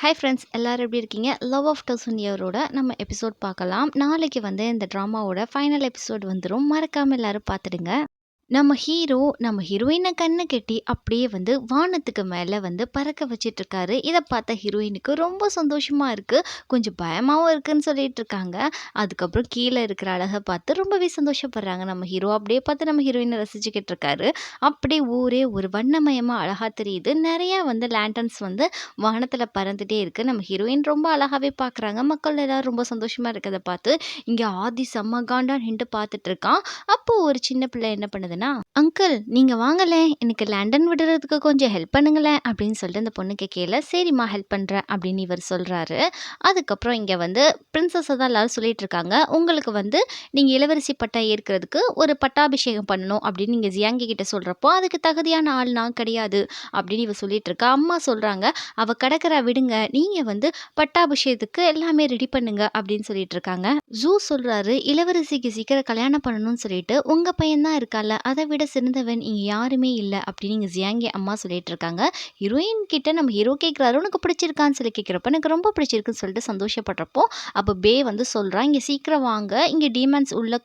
Hi friends எல்லாரும் எப்படி இருக்கீங்க? லவ் ஆஃப் டவுசன் இயரோட நம்ம எபிசோட் பார்க்கலாம். நாளைக்கு வந்து இந்த ட்ராமாவோட ஃபைனல் எபிசோட் வந்துரும். மறக்காம எல்லாரும் பார்த்துடுங்க. நம்ம ஹீரோ நம்ம ஹீரோயினை கண்ணு கட்டி அப்படியே வந்து வானத்துக்கு மேலே வந்து பறக்க வச்சிட்டு இருக்காரு. இதை பார்த்த ஹீரோயினுக்கு ரொம்ப சந்தோஷமா இருக்கு. கொஞ்சம் பயமாவும் இருக்குன்னு சொல்லிட்டு இருக்காங்க. அதுக்கப்புறம் கீழே இருக்கிற அழகை பார்த்து ரொம்பவே சந்தோஷப்படுறாங்க. நம்ம ஹீரோ அப்படியே பார்த்து நம்ம ஹீரோயினை ரசிச்சுக்கிட்டு இருக்காரு. அப்படியே ஊரே ஒரு வண்ணமயமா அழகா தெரியுது. நிறைய வந்து லேண்டன்ஸ் வந்து வானத்துல பறந்துட்டே இருக்கு. நம்ம ஹீரோயின் ரொம்ப அழகாவே பார்க்குறாங்க. மக்கள் எல்லாரும் ரொம்ப சந்தோஷமா இருக்கிறத பார்த்து இங்கே ஆதி செம்ம காண்டா நின்று பார்த்துட்டு இருக்கான். அப்போ ஒரு சின்ன பிள்ளை என்ன பண்ணுதுன்னா, அங்கிள் நீங்க வாங்களேன், எனக்கு லண்டன் விடுறதுக்கு கொஞ்சம் ஹெல்ப் பண்ணுங்களேன் அப்படின்னு சொல்லிட்டு அந்த பொண்ணு கேட்கல. சரிம்மா ஹெல்ப் பண்றேன் அப்படின்னு இவர் சொல்றாரு. அதுக்கப்புறம் இங்க வந்து பிரின்சஸை தான் எல்லாரும் சொல்லிட்டு இருக்காங்க. உங்களுக்கு வந்து நீங்க இளவரசி பட்டம் ஏற்கிறதுக்கு ஒரு பட்டாபிஷேகம் பண்ணணும் அப்படின்னு நீங்க ஜியாங்கி கிட்ட சொல்றப்போ, அதுக்கு தகுதியான ஆள் நான் கிடையாது அப்படின்னு இவ சொல்லிட்டு இருக்கா. அம்மா சொல்றாங்க, அவ கடற்கரை விடுங்க, நீங்க வந்து பட்டாபிஷேகத்துக்கு எல்லாமே ரெடி பண்ணுங்க அப்படின்னு சொல்லிட்டு இருக்காங்க. ஜூ சொல்றாரு, இளவரசிக்கு சீக்கிரம் கல்யாணம் பண்ணணும்னு சொல்லிட்டு உங்க பையன் தான் இருக்கால, அதை விட சிறந்தவன் இங்க யாருமே இல்லை அப்படின்னு இங்க ஜியாங்கி அம்மா சொல்லிட்டு இருக்காங்க. ஹீரோயின் கிட்ட நம்ம ஹீரோ கேட்குறாரு, உனக்கு பிடிச்சிருக்கான்னு சொல்லி கேட்குறப்ப எனக்கு ரொம்ப பிடிச்சிருக்குன்னு சொல்லிட்டு சந்தோஷப்படுறப்போ, அப்போ பே வந்து சொல்றான், இங்க சீக்கிரம் வாங்க, இங்க டீமன்ஸ் உள்ள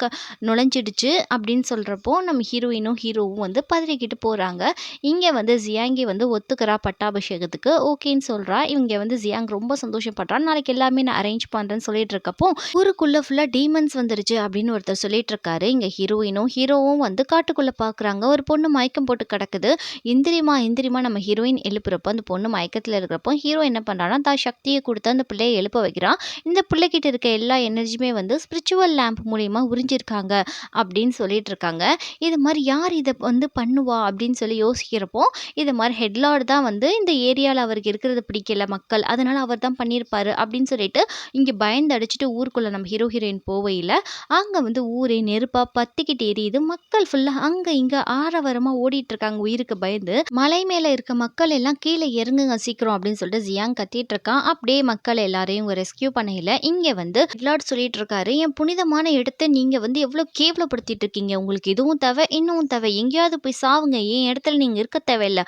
நுழைஞ்சிடுச்சு அப்படின்னு சொல்றப்போ நம்ம ஹீரோயினும் ஹீரோவும் வந்து பதறிக்கிட்டு போறாங்க. இங்க வந்து ஜியாங்கி வந்து ஒத்துக்கிறா பட்டாபிஷேகத்துக்கு ஓகேன்னு சொல்றா. இவங்க வந்து ஜியாங் ரொம்ப சந்தோஷப்படுறான். நாளைக்கு எல்லாமே நான் அரேஞ்ச் பண்றேன்னு சொல்லிட்டு இருக்கப்போ, ஊருக்குள்ள ஃபுல்லா டீமன்ஸ் வந்துருச்சு அப்படின்னு ஒருத்தர் சொல்லிட்டு இருக்காரு. இங்க ஹீரோயினும் ஹீரோவும் வந்து காட்டுக்குள்ள பாக்குறாங்க. ஒரு பொண்ணு மயக்கம் போட்டு கிடக்குது. இந்திரிமா இந்திரிமா நம்ம ஹீரோயின் எழுப்புறப்போ அந்த பொண்ணு மயக்கத்துல இருக்கிறப்போ ஹீரோ என்ன பண்றான்னா, தான் சக்தியை கொடுத்து அந்த பிள்ளையை எழுப்ப வைக்கிறான். இந்த பிள்ளைகிட்ட இருக்க எல்லா எனர்ஜியுமே வந்து ஸ்பிரிச்சுவல் லேம்ப் மூலியமா உறிஞ்சிருக்காங்க அப்படின்னு சொல்லிட்டு இருக்காங்க. இது மாதிரி யார் இதை வந்து பண்ணுவா அப்படின்னு சொல்லி யோசிக்கிறப்போ, இது மாதிரி ஹெட்லார்ட் தான் வந்து இந்த ஏரியாவில் அவருக்கு இருக்கிறது பிடிக்கல மக்கள், அதனால அவர் தான் பண்ணியிருப்பாரு அப்படின்னு சொல்லிட்டு இங்கே பயந்து அடிச்சுட்டு ஊருக்குள்ள நம்ம ஹீரோ ஹீரோயின் போவையில் அங்கே வந்து ஊரே நெருப்பா பத்திக்கிட்டு எரியுது. மக்கள் ஃபுல்லாக அங்கே இங்கே ஆரவாரமாக ஓடிட்டு இருக்காங்க உயிருக்கு பயந்து. மலை மேலே இருக்க மக்கள் எல்லாம் கீழே இறங்குங்க சீக்கிரம் அப்படின்னு சொல்லிட்டு ஜியாங் கத்திட்டு இருக்கான். அப்படியே மக்கள் எல்லாரையும் ரெஸ்கியூ பண்ணையில் இங்கே வந்து ஹெட்லார்ட் சொல்லிட்டு இருக்காரு, என் புனிதமான இடத்தை நீங்கள் வந்து எவ்வளோ கேவலப்படுத்திட்டு இருக்கீங்க, உங்களுக்கு இதுவும் தேவை இன்னும் தேவை, எங்கேயாவது போய் சாவுங்க, என் இடத்துல நீங்கள் இருக்க தேவையில்லை,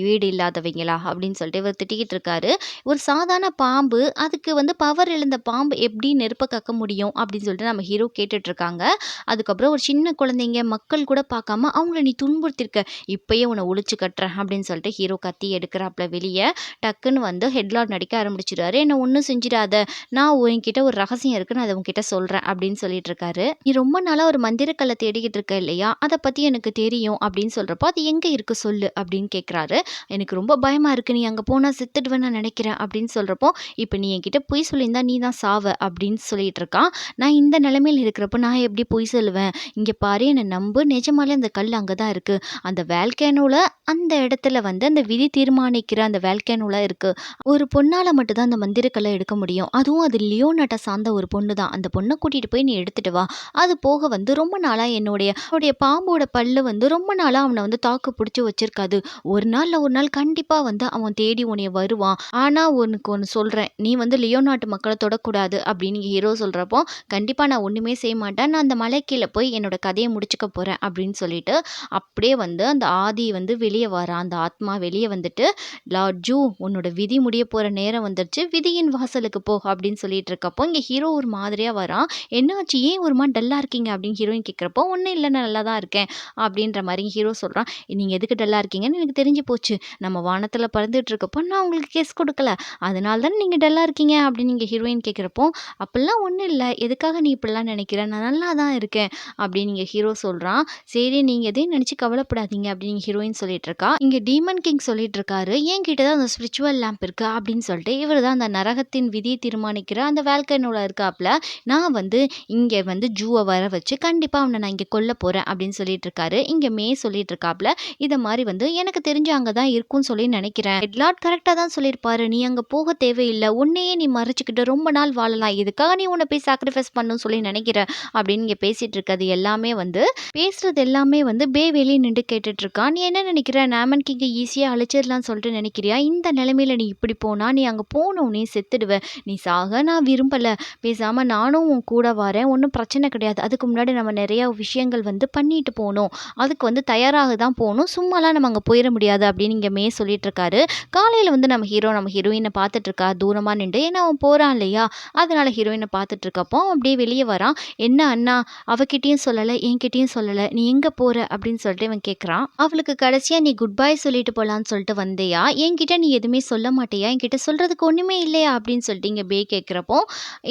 வீடு இல்லாதவங்களா அப்படின்னு சொல்லிட்டு இவர் திட்டிக்கிட்டு இருக்காரு. ஒரு சாதாரண பாம்பு, அதுக்கு வந்து பவர் இழந்த பாம்பு எப்படி நெருப்ப கக்க முடியும் அப்படின்னு சொல்லிட்டு நம்ம ஹீரோ கேட்டுட்டு இருக்காங்க. அதுக்கப்புறம் ஒரு சின்ன குழந்தைங்க மக்கள் கூட பார்க்காம அவங்கள நீ துன்புறுத்திருக்க, இப்பயே உன்னை ஒழிச்சு கட்டுறேன் அப்படின்னு சொல்லிட்டு ஹீரோ கத்தி எடுக்கிறாப்புல வெளியே. டக்குன்னு வந்து ஹெட்லார்ட் நடிக்க ஆரம்பிச்சிடாரு, என்ன ஒன்றும் செஞ்சிடாத, நான் உன்கிட்ட ஒரு ரகசியம் இருக்கு, நான் அதை உன்கிட்ட சொல்றேன் அப்படின்னு சொல்லிட்டு இருக்காரு. நீ ரொம்ப நாளா ஒரு மந்திரக்கல்லை தேடிக்கிட்டு இருக்க இல்லையா, அதை பத்தி எனக்கு தெரியும் அப்படின்னு சொல்றப்போ, அது எங்க இருக்கு சொல்லு அப்படின்னு கேட்குறாரு. எனக்கு ரொம்ப பயமா இருக்கு, நீ அங்கே போனால் செத்துடுவேன் நான் நினைக்கிறேன் அப்படின்னு சொல்கிறப்போ, இப்போ நீ என்கிட்ட பொய் சொல்லியிருந்தா நீ தான் சாவ அப்படின்னு சொல்லிட்டு இருக்கான். நான் இந்த நிலைமையில் இருக்கிறப்போ நான் எப்படி பொய் சொல்லுவேன், இங்கே பாரு என்னை நம்பு, நிஜமாலே அந்த கல் அங்கே தான் இருக்குது, அந்த வேல்கேனோவில் அந்த இடத்துல வந்து அந்த விதி தீர்மானிக்கிற அந்த வேல்கேனோவில் இருக்குது. ஒரு பொண்ணால் மட்டும்தான் அந்த மந்திரக்கல்லை எடுக்க முடியும், அதுவும் அது லியோனாட்டை சார்ந்த ஒரு பொண்ணு தான். அந்த பொண்ணை கூட்டிகிட்டு போய் நீ எடுத்துட்டு வா. அது போக வந்து ரொம்ப நாளாக என்னுடைய பாம்போட பல்லு வந்து ரொம்ப நாளாக அவனை வந்து தாக்கு பிடிச்சி வச்சிருக்காது. ஒரு நாள் ஒரு நாள் கண்டிப்பாக வந்து அவன் தேடி உன்னைய வருவான். ஆனால் உனக்கு ஒன்று சொல்கிறேன், நீ வந்து லியோனாட்டு மக்களை தொடக்கூடாது அப்படின்னு ஹீரோ சொல்கிறப்போ, கண்டிப்பாக நான் ஒன்றுமே செய்ய மாட்டேன், நான் அந்த மலை கீழே போய் என்னோட கதையை முடிச்சுக்க போகிறேன் அப்படின்னு சொல்லிட்டு அப்படியே வந்து அந்த ஆதி வந்து வெளியே வரான். அந்த ஆத்மா வெளியே வந்துட்டு, லார்ட் ஜூ உன்னோட விதி முடிய போகிற நேரம் வந்துடுச்சு, விதியின் வாசலுக்கு போ அப்படின்னு சொல்லிட்டு இருக்கப்போ இங்கே ஹீரோ ஒரு மாதிரியாக வரான். என்னாச்சு, ஏன் ஒரு மாதிரி டல்லாக இருக்கீங்க அப்படின்னு ஹீரோயின் கேட்குறப்போ, ஒன்றும் இல்லை நான் நல்லா தான் இருக்கேன் அப்படின்ற மாதிரி ஹீரோ சொல்கிறான். நீங்கள் எதுக்கு டல்லாக இருக்கீங்கன்னு எனக்கு தெரிஞ்சு போச்சு, நம்ம வானத்தில் பறந்துட்டு இருக்கப்போ நான் உங்களுக்கு கேஸ் கொடுக்கல, அதனால தான் நீங்கள் டல்லாக இருக்கீங்க அப்படின்னு நீங்கள் ஹீரோயின் கேட்குறப்போ, அப்படிலாம் ஒன்றும் இல்லை, எதுக்காக நீ இப்படிலாம் நினைக்கிற, நான் நல்லா தான் இருக்கேன் அப்படின்னு நீங்கள் ஹீரோ சொல்கிறான். சரி நீங்கள் எதையும் நினச்சி கவலைப்படாதீங்க அப்படின்னு ஹீரோயின் சொல்லிட்டு இருக்கா. இங்கே டீமன் கிங் சொல்லிட்டு இருக்காரு, என் கிட்ட தான் அந்த ஸ்பிரிச்சுவல் லேம்ப் இருக்குது அப்படின்னு சொல்லிட்டு இவர் தான் அந்த நரகத்தின் விதியை தீர்மானிக்கிற அந்த வேல்கனோல இருக்காப்புல, நான் வந்து இங்கே வந்து ஜூவை வர வச்சு கண்டிப்பாக அவனை நான் இங்கே கொல்ல போகிறேன் அப்படின்னு சொல்லிட்டு இருக்காரு. இங்கே மே சொல்லிட்டு இருக்காப்புல, இதை மாதிரி வந்து எனக்கு தெரிஞ்ச அங்கே தான் இருக்கும்னு சொல்லி நினைக்கிறேன், ஹெட்லார்ட் கரெக்டாக தான் சொல்லியிருப்பாரு, நீ அங்கே போக தேவையில்லை, உன்னையே நீ மறைச்சிக்கிட்டு ரொம்ப நாள் வாழலாம், இதுக்காக நீ உன்னை போய் சாக்ரிஃபைஸ் பண்ணணும்னு சொல்லி நினைக்கிற அப்படின்னு இங்கே பேசிட்டு இருக்கிறது எல்லாமே வந்து பேசுறது எல்லாமே வந்து பே வெளியே நின்று கேட்டுட்டு இருக்கான். நீ என்ன நினைக்கிற, நாமன் கிங்கை ஈஸியாக அழிச்சிடலாம்னு சொல்லிட்டு நினைக்கிறியா? இந்த நிலைமையில நீ இப்படி போனா நீ அங்கே போனோடனே செத்துடுவ. நீ சாக நான் விரும்பல. பேசாம நானும் உன் கூட வரேன். ஒன்றும் பிரச்சனை கிடையாது. அதுக்கு முன்னாடி நம்ம நிறைய விஷயங்கள் வந்து பண்ணிட்டு போகணும். அதுக்கு வந்து தயாராக தான் போகணும். சும்மாலாம் நம்ம அங்கே போயிட முடியாது அப்படின்னு இங்கே மே சொல்லிட்டு இருக்காரு. காலையில் வந்து நம்ம ஹீரோ நம்ம ஹீரோயினை பார்த்துட்டு இருக்கா தூரமாக நின்று. ஏன்னா அவன் போகிறான் இல்லையா, அதனால ஹீரோயினை பார்த்துட்டு இருக்கப்போ அப்படியே வெளியே வரான். என்ன அண்ணா, அவகிட்டயும் சொல்லலை என்கிட்டயும் சொல்லலை, நீ எங்கே போகிற அப்படின்னு சொல்லிட்டு இவன் கேட்குறான். அவளுக்கு கடைசியாக நீ குட் பை சொல்லிட்டு போகலான்னு சொல்லிட்டு வந்தியா, என்கிட்ட நீ எதுவுமே சொல்ல மாட்டியா, என்கிட்ட சொல்கிறதுக்கு ஒன்றுமே இல்லையா அப்படின்னு சொல்லிட்டு இங்கே பே கேட்குறப்போ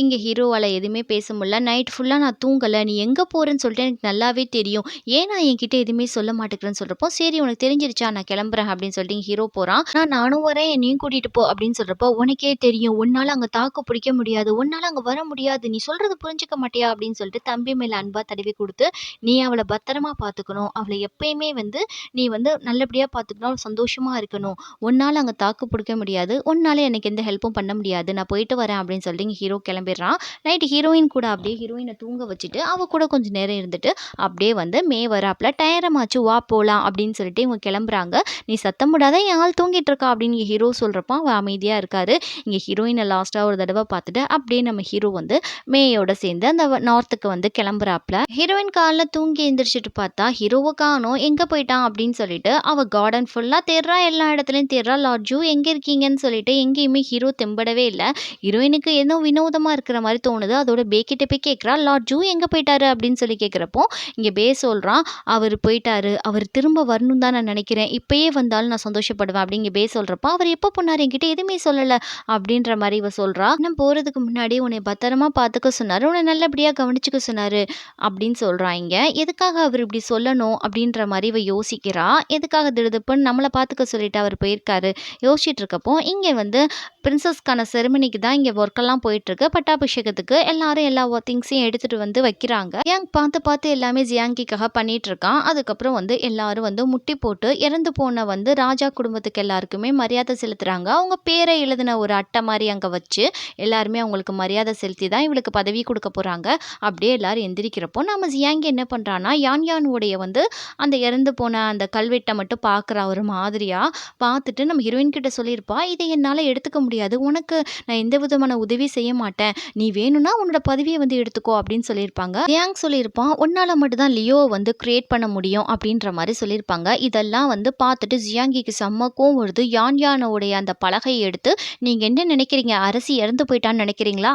இங்கே ஹீரோவால் எதுவுமே பேச முடியல. நைட் ஃபுல்லாக நான் தூங்கலை, நீ எங்கே போகிறேன்னு சொல்லிட்டு எனக்கு நல்லாவே தெரியும், ஏன் நான் என்கிட்ட எதுவுமே சொல்ல மாட்டேங்கிறேன்னு சொல்கிறப்போ சரி உனக்கு தெரிஞ்சிருச்சா நான் கிளம்புறேன் அப்படின்னு சொல்லிட்டு இங்கே ஹீரோ போகிறான். நானும் வரேன் என்னையும் கூட்டிகிட்டு போ அப்படின்னு சொல்கிறப்போ உனக்கே தெரியும் உன்னால் அங்கே தாக்கு பிடிக்க முடியாது, உன்னால் அங்கே வர முடியாது, நீ சொல்கிறது புரிஞ்சுக்க மாட்டியா அப்படின்னு சொல்லிட்டு தம்பி மேலே அன்பாக தடவி கொடுத்து நீ அவளை பத்திரமா பார்த்துக்கணும், அவளை எப்பயுமே வந்து நீ வந்து நல்லபடியாக பார்த்துக்கணும், அவள் சந்தோஷமாக இருக்கணும், உன்னால் அங்கே தாக்கு பிடிக்க முடியாது, உன்னால் எனக்கு எந்த ஹெல்ப்பும் பண்ண முடியாது, நான் போயிட்டு வரேன் அப்படின்னு சொல்லிட்டு இங்கே ஹீரோ கிளம்பிடுறான். நைட்டு ஹீரோயின் கூட அப்படியே ஹீரோயினை தூங்க வச்சுட்டு அவள் கூட கொஞ்சம் நேரம் இருந்துட்டு அப்படியே வந்து மே வராப்பில் டயரமாச்சு வா போகலாம் அப்படின்னு சொல்லிட்டு இவங்க கிளம்புறாங்க. நீ சத்தம் போடாத என் ஆள் தூங்கிட்டு இருக்கா அப்படின்னு இங்கே ஹீரோ சொல்கிறப்போ அவன் அமைதியாக இருக்காரு. இங்கே ஹீரோயினை லாஸ்ட்டாக ஒரு தடவை பார்த்துட்டு அப்படியே நம்ம ஹீரோ வந்து மேயோட சேர்ந்து அந்த நார்த்துக்கு வந்து கிளம்புறாப்புல. ஹீரோயின் காலில் தூங்கி எந்திரிச்சிட்டு பார்த்தா ஹீரோவை காணோம், எங்கே போயிட்டான் அப்படின்னு சொல்லிட்டு அவள் கார்டன் ஃபுல்லாக தேடுறா, எல்லா இடத்துலையும் தேடுறா. லார்ட் ஜூ எங்கே இருக்கீங்கன்னு சொல்லிட்டு எங்கேயுமே ஹீரோ தெம்படவே இல்லை. ஹீரோயினுக்கு ஏதோ வினோதமாக இருக்கிற மாதிரி தோணுது. அதோட பே கிட்ட போய் கேட்குறா, லார்ட் ஜூ எங்கே போயிட்டாரு அப்படின்னு சொல்லி கேட்குறப்போ இங்கே பே சொல்கிறான், அவர் போயிட்டாரு, அவர் திரும்ப வரணும் தான் நான் நினைக்கிறேன், இப்பயே வந்தாலும் நான் சந்தோஷப்படுவேன் அப்படிங்க பே சொல்கிறப்போ அவர் எப்போ போனார் என்கிட்ட எதுவுமே சொல்லலை அப்படின்ற மாதிரி இவ சொல்கிறா. நான் போகிறதுக்கு முன்னாடி உன்னை பத்திரமா பார்த்துக்க சொன்னார், உன்னை நல்லபடியாக கவனிச்சுக்க சொன்னார் அப்படின்னு சொல்கிறாங்க. எதுக்காக அவர் இப்படி சொல்லணும் அப்படின்ற மாதிரி இவ யோசிக்கிறா. எதுக்காக திடுதுப்புன்னு நம்மளை பார்த்துக்க சொல்லிட்டு அவர் போயிருக்காரு யோசிச்சுட்டு இருக்கப்போ இங்கே வந்து பிரின்சஸ்க்கான செரிமனிக்கு தான் இங்கே ஒர்க்கெல்லாம் போயிட்டுருக்கு. பட்டாபிஷேகத்துக்கு எல்லாரும் எல்லா திங்ஸையும் எடுத்துகிட்டு வந்து வைக்கிறாங்க. ஜியாங் பார்த்து பார்த்து எல்லாமே ஜியாங்கிக்காக பண்ணிட்டு இருக்கான். அதுக்கப்புறம் வந்து எல்லாரும் வந்து முட்டி போட்டு இறந்து போன வந்து ராஜா குடும்பத்துக்கு எல்லாருக்குமே மரியாதை செலுத்துகிறாங்க. அவங்க பேரை எழுதின ஒரு அட்டை மாதிரி அங்கே வச்சு எல்லாருமே அவங்களுக்கு மரியாதை செலுத்தி தான் இவளுக்கு பதவி கொடுக்க போகிறாங்க. அப்படியே எல்லாரும் எந்திரிக்கிறப்போ நம்ம ஜியாங்கி என்ன பண்ணுறான்னா யான் யானுடைய வந்து அந்த இறந்து போன அந்த கல்வெட்டை மட்டும் பார்க்குறா ஒரு மாதிரியாக. பார்த்துட்டு நம்ம ஹீரோயின் கிட்ட சொல்லியிருப்பா, இதை என்னால் எடுத்துக்க முடியாது, உனக்கு நான் எந்த விதமான உதவி செய்ய மாட்டேன், நீ வேணும்னா உன்னோட பதவியை வந்து எடுத்துக்கோ அப்படின்னு சொல்லியிருப்பாங்க. ஜியாங் சொல்லியிருப்பான், உன்னால் மட்டும்தான் லியோவை வந்து கிரியேட் பண்ண முடியும் அப்படின்ற மாதிரி சொல்லியிருப்பாங்க. இதெல்லாம் வந்து பார்த்துட்டு ஜியாங்கிக்கு செம்மக்கும் வருது. யான் யானோடைய அந்த பலகையை எடுத்து நீங்கள் என்ன நினைக்கிறீங்க, அரசி இறந்து போயிட்டான்னு நினைக்கிறீங்களா,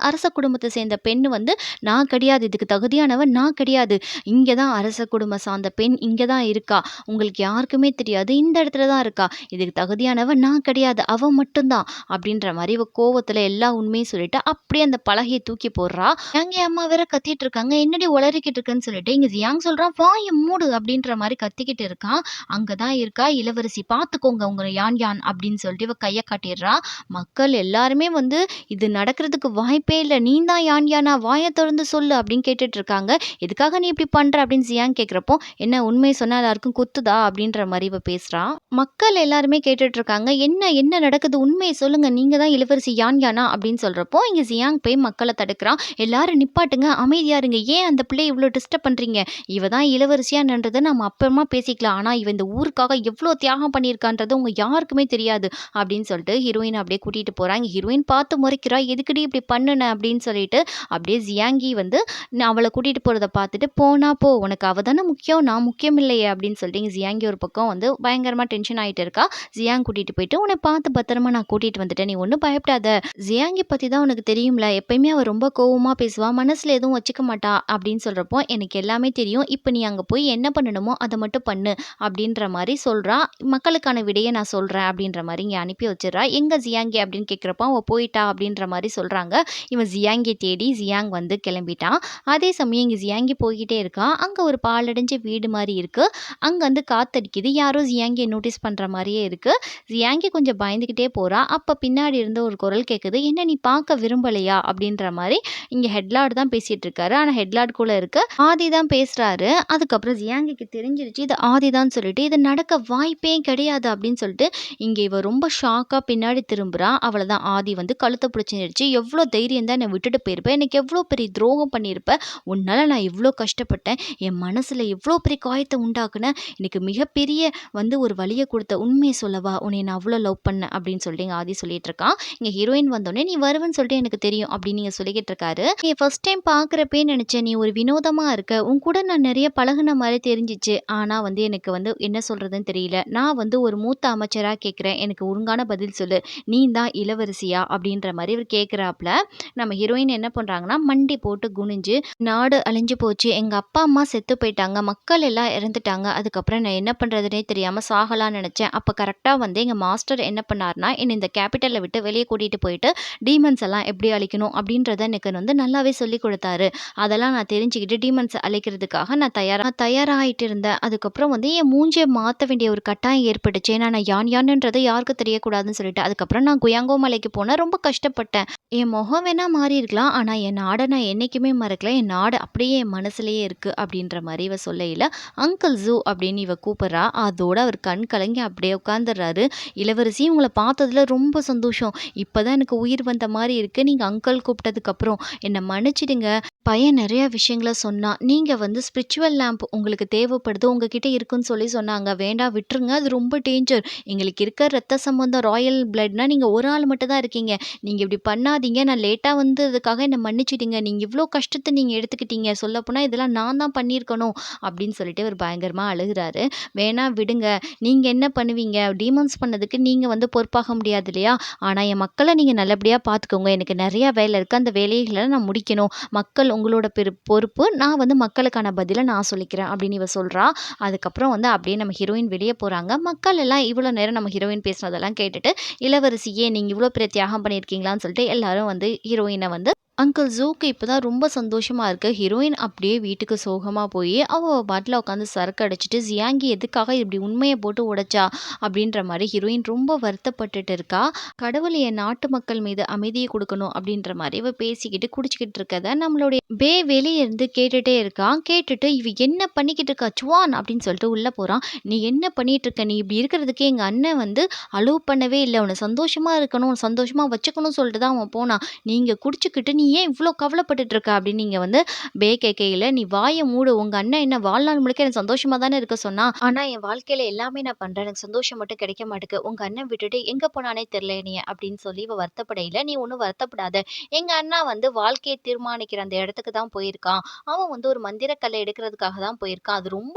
அரச குடும்பத்தை சேர்ந்த பெண் வந்து நான் கிடையாது, இதுக்கு தகுதியானவன் நான் கிடையாது, இங்கே தான் அரச குடும்பம் சார்ந்த பெண் இங்கே தான் இருக்கா, உங்களுக்கு யாருக்குமே தெரியாது, இந்த இடத்துல தான் இருக்கா, இதுக்கு தகுதியானவன் நான் கிடையாது, அவன் மட்டும்தான் அப்படின்ற மாதிரி இவ கோவத்தில் எல்லா உண்மையும் சொல்லிட்டு அப்படியே அந்த பலகையை தூக்கி போடுறா. எங்க அம்மா வேற கத்திட்டு இருக்காங்க, என்னடி உளறிக்கிட்டு இருக்குன்னு சொல்லிட்டு இங்க ஜியாங் சொல்றான், வாயை மூடு அப்படின்ற மாதிரி கத்திக்கிட்டு இருக்கான். அங்கதான் இருக்கா இளவரசி, பார்த்துக்கோங்க உங்க யான் யான் அப்படின்னு சொல்லிட்டு இவ கையை காட்டிடுறா. மக்கள் எல்லாருமே வந்து இது நடக்கிறதுக்கு வாய்ப்பே இல்லை, நீ தான் யான் யானா, வாயை திறந்து சொல்லு அப்படின்னு கேட்டுட்டு இருக்காங்க. எதுக்காக நீ இப்படி பண்ற அப்படின்னு ஜியாங் கேட்குறப்போ என்ன உண்மையை சொன்னா எல்லாருக்கும் குத்துதா அப்படின்ற மாதிரி இவ பேசுறா. மக்கள் எல்லாருமே கேட்டுட்டு இருக்காங்க, என்ன என்ன நடக்குது, உண்மையை சொல்லுங்க, நீங்க தான் இளவரசி யான் யானா அப்படின்னு சொல்றப்போ இங்க ஜியாங் போய் மக்களை தடுக்கிறான். எல்லாரும் நிப்பாட்டுங்க, அமைதியா இருங்க, ஏன் அந்த பிள்ளை இவ்வளோ டிஸ்டர்ப் பண்றீங்க, இவ தான் இளவரசியான்றதை நம்ம அப்புறமா பேசிக்கலாம், ஆனா இவ இந்த ஊருக்காக எவ்வளோ தியாகம் பண்ணியிருக்கான்றது உங்க யாருக்குமே தெரியாது அப்படின்னு சொல்லிட்டு ஹீரோயின் அப்படியே கூட்டிட்டு போறாங்க. ஹீரோயின் பார்த்து முறைக்கிறா, எதுக்குடி இப்படி பண்ணுன அப்படின்னு சொல்லிட்டு அப்படியே ஜியாங்கி வந்து அவளை கூட்டிட்டு போறதை பார்த்துட்டு போனா போ, உனக்கு அவ தானே முக்கியம், நான் முக்கியம் இல்லையே அப்படின்னு சொல்லிட்டு இங்க ஜியாங்கி ஒரு பக்கம் வந்து பயங்கரமா டென்ஷன் ஆயிட்டு இருக்கா. ஜியாங் கூட்டிட்டு போயிட்டு உன்னை பார்த்து பத்திரமா நான் கூட்டிட்டு வந்துட்டேன், நீ ஒன்றும் பயப்படாத, ஜியாங்கி பத்தி தான் உனக்கு தெரியும்ல, எப்பயுமே அவ ரொம்ப கோவமா பேசுவா, மனசுல எதுவும் வச்சுக்க மாட்டா அப்படின்னு சொல்றப்போ எனக்கு எல்லாமே தெரியும், இப்போ நீ அங்க போய் என்ன பண்ணணுமோ அதை மட்டும் பண்ணு அப்படின்ற மாதிரி சொல்றா. மக்களுக்கான விடையை நான் சொல்றேன் அப்படின்ற மாதிரி இங்க அனுப்பி வச்சிடறா. எங்க ஜியாங்கி அப்படின்னு கேட்குறப்போ அவ போயிட்டா அப்படின்ற மாதிரி சொல்றாங்க. இவன் ஜியாங்கியை தேடி ஜியாங் வந்து கிளம்பிட்டான். அதே சமயம் இங்க ஜியாங்கி போய்கிட்டே இருக்கா. அங்க ஒரு பாலடைஞ்ச வீடு மாதிரி இருக்கு. அங்க வந்து காத்தடிக்குது, யாரோ ஜியாங்கியை நோட்டீஸ் பண்ற மாதிரியே இருக்கு. ஜியாங்கி கொஞ்சம் பயந்துக்கிட்டே போறா. அப்ப பின்னாடி இருந்து ஒரு குரல் கேட்குது, என்ன நீ பார்க்க விரும்பலையா அப்படின்ற மாதிரி. இங்க ஹெட்லார்ட் தான் பேசிட்டு இருக்காரு. ஆனா ஹெட்லார்ட் கூட இருக்க ஆதி தான் பேசுறாரு. அதுக்கப்புறம் ஜியாங்கிக்கு தெரிஞ்சிருச்சு இது ஆதி தான் சொல்லிட்டு, இது நடக்க வாய்ப்பே கிடையாது அப்படின்னு சொல்லிட்டு இங்க இவ ரொம்ப ஷாக்கா பின்னாடி திரும்புறா. அவ்வளவுதான், ஆதி வந்து கழுத்தை பிடிச்சிருச்சு, எவ்வளோ தைரியம் தான் என்னை விட்டுட்டு கொன்னுட்டு போயிருப்ப. எனக்கு எவ்வளோ பெரிய துரோகம் பண்ணியிருப்ப. உன்னால நான் எவ்வளோ கஷ்டப்பட்டேன். என் மனசுல எவ்வளோ பெரிய காயத்த உண்டாக்குனேன். எனக்கு மிகப்பெரிய ஒரு வலிய குடுத்த. உண்மைய சொல்லவா? உன்னைய நான் அவ்வளோ லவ் பண்ணேன் அப்படின்னு சொல்லிட்டு எங்க ஆதி சொல்லிட்டு இருக்கான். இங்க ஹீரோயின் வந்தோனே, "நீ வருவன்னு சொல்லிட்டு எனக்கு தெரியும்" அப்படின்னு நீங்க சொல்லிக்கிட்டு இருக்காரு. "நீ ஃபர்ஸ்ட் டைம் பார்க்குறப்பயே நெனச்சேன், நீ ஒரு வினோதமா இருக்க. உன் கூட நான் நெறைய பழகுன மாரி தெரிஞ்சுச்சு. ஆனா எனக்கு என்ன சொல்றதுன்னு தெரியல. நான் ஒரு மூத்த அமைச்சரா கேட்கிறேன். எனக்கு ஒழுங்கான பதில் சொல்லு. நீ தான் இளவரசியா?" அப்படின்ற மாரி இவரு கேட்குறாப்ல. நம்ம ஹீரோயின் என்ன பண்றாங்கன்னா, மண்டி போட்டு குனிஞ்சு, "நாடு அழிஞ்சு போச்சு. எங்க அப்பா, அம்மா செத்து போயிட்டாங்க. மக்கள் எல்லாம் இறந்துட்டாங்க. அதுக்கப்புறம் நான் என்ன பண்றதுன்னே தெரியாம சாகலான்னு நெனச்சேன். அப்ப கரெக்ட்டா எங்க மாஸ்டர் என்ன பண்ணாருன்னா, என்ன இந்த கேபிட்டல விட்டு வெளிய கூட்டிட்டு போயிட்டு, டீமன்ஸ் எல்லாம் எப்படி அழிக்கணும் அப்படின்றத எனக்கு நல்லாவே சொல்லிக் குடுத்தாரு. அதெல்லாம் நான் தெரிஞ்சுக்கிட்டு டீமன்ஸ அழிக்கிறதுக்காக நான் தயாராயிட்டு இருந்தேன். அதுக்கப்புறம் என் மூஞ்சிய மாத்த வேண்டிய ஒரு கட்டாயம் ஏற்பட்டுச்சு. ஏன்னா நான் யான்ன்றது யாருக்கும் தெரியக்கூடாதுன்னு சொல்லிட்டு. அதுக்கப்புறம் நான் குயாங்கோ மலைக்கு போனேன். ரொம்ப கஷ்டப்பட்டேன். என் முகம் வேணா மாறியிருக்கலாம். ஆனா என் நாட நான் என்னைக்குமே மறக்கல. என் நாடு அப்படியே என் மனசுலயே இருக்கு." அப்படின்ற மாரி இவ சொல்லையில, "அங்கிள் ஜூ" அப்படின்னு இவ கூப்பிடுறா. அதோட அவர் கண் கலங்கி அப்படியே உட்கார்ந்துடுறாரு. "இளவரசி, உங்கள பார்த்ததுல ரொம்ப சந்தோஷம். இப்பதான் எனக்கு உயிர் வந்த மாரி இருக்கு. நீங்க அங்கிள் கூப்பிட்டதுக்கப்புறம். என்ன மன்னிச்சிடுங்க. பையன் நெறைய விஷயங்கள சொன்னான். நீங்க ஸ்பிரிச்சுவல் லேம்ப் உங்களுக்கு தேவைப்படுது. உங்ககிட்ட இருக்குன்னு சொன்னாங்க. வேண்டாம் விட்டுருங்க. அது ரொம்ப டேஞ்சர். எங்களுக்கு இருக்க ரத்த சம்பந்தம் ராயல் பிளட்னா நீங்க ஒரு ஆள் மட்டும் தான் இருக்கீங்க. நீங்க இப்படி பண்ணாதீங்க. நான் லேட்டா வந்ததுக்காக என்ன மன்னிச்சிடுங்க. நீங்க இவ்ளோ கஷ்டத்த நீங்க எடுத்துக்கிட்டீங்க. சொல்லப்போனா இதெல்லாம் நான் தான் பண்ணியிருக்கணும்." அப்படின்னு சொல்லிட்டு இவரு பயங்கரமா அழுகுறாரு. "வேணா விடுங்க. நீங்க என்ன பண்ணுவீங்க? டீமன்ஸ் பண்ணதுக்கு நீங்க பொறுப்பாக முடியாது இல்லையா? ஆனா என் மக்கள நீங்க நல்லபடியா பார்த்துக்கோங்க. எனக்கு நெறைய வேலை இருக்கு. அந்த வேலைகள நான் முடிக்கணும். மக்கள் உங்களோட பொறுப்பு. நான் மக்களுக்கான பதில நான் சொல்லிக்கிறேன்." அப்படின்னு இவ சொல்றா. அதுக்கப்புறம் அப்படியே நம்ம ஹீரோயின் வெளிய போறாங்க. மக்கள் எல்லாம் இவ்வளோ நேரம் நம்ம ஹீரோயின் பேசினதெல்லாம் கேட்டுட்டு, "இளவரசியே, நீங்க இவ்வளோ பெரிய தியாகம் பண்ணியிருக்கீங்களான்னு" சொல்லிட்டு எல்லாரும் ஹீரோயின அங்கிள் ஜூக்கு இப்பதான் ரொம்ப சந்தோஷமா இருக்கு. ஹீரோயின் அப்படியே வீட்டுக்கு சோகமா போயி, அவ பாட்டுல உட்காந்து சரக்கு அடிச்சுட்டு, "ஜியாங்கி எதுக்காக இப்படி உண்மைய போட்டு உடைச்சா?" அப்படின்ற மாரி ஹீரோயின் ரொம்ப வருத்தப்பட்டுட்டு இருக்கா. கடவுள் என் நாட்டு மக்கள் மீது அமைதிய குடுக்கணும் அப்படின்ற மாரி இவ பேசிக்கிட்டு, குடிச்சுக்கிட்டு இருக்கத நம்மளுடைய வெளிய இருந்து கேட்டுட்டே இருக்கான். கேட்டுட்டு, "இவ என்ன பண்ணிக்கிட்டு இருக்கா? சுவான்" அப்படின்னு சொல்லிட்டு உள்ள போறான். "நீ என்ன பண்ணிட்டு இருக்க? நீ இப்படி இருக்கிறதுக்கு எங்க அண்ணன் அலோவ் பண்ணவே இல்ல. உன்ன சந்தோஷமா இருக்கணும், சந்தோஷமா வச்சுக்கணும்னு சொல்லிட்டு தான் அவன் போனான். நீங்க குடிச்சுக்கிட்டு நீ ஏன் இவ்ளோ கவலைப்பட்டுட்டு இருக்க?" அப்படின்னு நீங்க கேட்கையில, "நீ வாய மூடு. உங்க அண்ணன் என்ன வாழ்நாள் முழுக்க என்ன சந்தோஷமா தானே இருக்க சொன்னான். ஆனா என் வாழ்க்கையில எல்லாமே நான் பண்றேன். எனக்கு சந்தோஷம் மட்டும் கிடைக்க மாட்டுக்கு. உங்க அண்ணன் விட்டுட்டு எங்க போனானே தெரியல என்னைய." அப்படின்னு சொல்லி இவ வருத்தப்படையில, "நீ ஒண்ணும் வருத்தப்படாத. எங்க அண்ணா வாழ்க்கைய தீர்மானிக்கிற அந்த இடத்துக்கு தான் போயிருக்கான். அவன் ஒரு மந்திரக்கல்ல எடுக்கிறதுக்காக தான் போயிருக்கான். அது ரொம்ப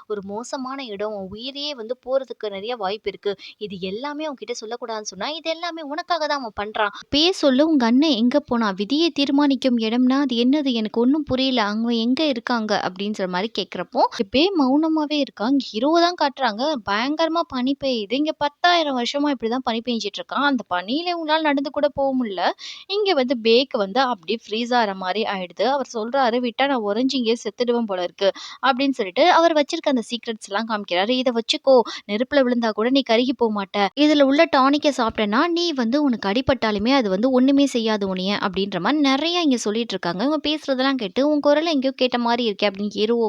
ஒரு மோசமான இடம். உன் உயிரையே போறதுக்கு நெறைய வாய்ப்பு இருக்கு. இது எல்லாமே உன்கிட்ட சொல்லக்கூடாதுன்னு சொன்னா, இது எல்லாமே உனக்காக தான் அவன் பண்றான். இப்பயே சொல்லு, உங்க அண்ணன் எங்க போனான்? விதியை தீர்மானிக்கும் இடம்னா அது என்னது? எனக்கு ஒண்ணும் புரியல. அவங்க எங்க இருக்காங்க?" அப்படின்ற மாரி கேட்கிறப்போ, இப்பயே மௌனமாவே இருக்கா. இங்க ஹீரோவ தான் காட்டுறாங்க. பயங்கரமா பனி பெய்யுது. இங்க 10,000 வருஷமா இப்படிதான் பனி பெஞ்சுட்டு இருக்கான். அந்த பனியில உங்களால நடந்து கூட போ முடியல. இங்க பேக் அப்படியே ஃப்ரீஸ் ஆற மாரி ஆயிடுது. அவர் சொல்றாரு, "விட்டா நான் உறைஞ்சு இங்கேயே செத்துடுவேன் போல இருக்கு." அப்படின்னு சொல்லிட்டு அவர் வச்சிருக்க அந்த சீக்ரெட்ஸ்லாம் காமிக்கிறாரு. "இத வச்சுக்கோ. நெருப்புல விழுந்தா கூட நீ கருகி போமாட்ட. இதுல உள்ள டானிக்க சாப்பிட்டேன்னா, நீ உனக்கு அடிபட்டாலுமே அது ஒண்ணுமே செய்யாது உன்னைய." அப்படின்ற மாரி நெறைய இங்க சொல்லிட்டு இருக்காங்க. இவங்க பேசுறதெல்லாம் கேட்டு, "உன் குரல் எங்கேயோ கேட்ட மாரி இருக்கே." அப்படின்னு ஹீரோவ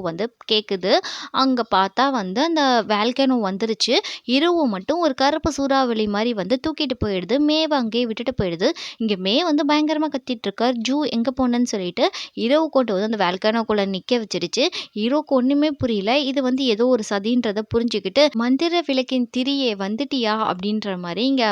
கேக்குது. அங்க பார்த்தா அந்த வால்கனோ வந்துருச்சு. ஹீரோவ மட்டும் ஒரு கருப்பு சூறாவளி மாரி தூக்கிட்டு போயிடுது. மேவ அங்கேயே விட்டுட்டு போயிடுது. இங்க மே பயங்கரமா கத்திட்டு இருக்கார். "ஜூ எங்க போனன்னு?" சொல்லிட்டு ஹீரோவ கொண்டு அந்த வால்கனோக்குள்ள நிக்க வச்சிருச்சு. ஹீரோக்கு ஒண்ணுமே புரியல. இது ஏதோ ஒரு சதின்றத புரிஞ்சுகிட்டு, "மந்திர விளக்கின் திரியே வந்துட்டியா?" அப்படின்ற மாரி இங்க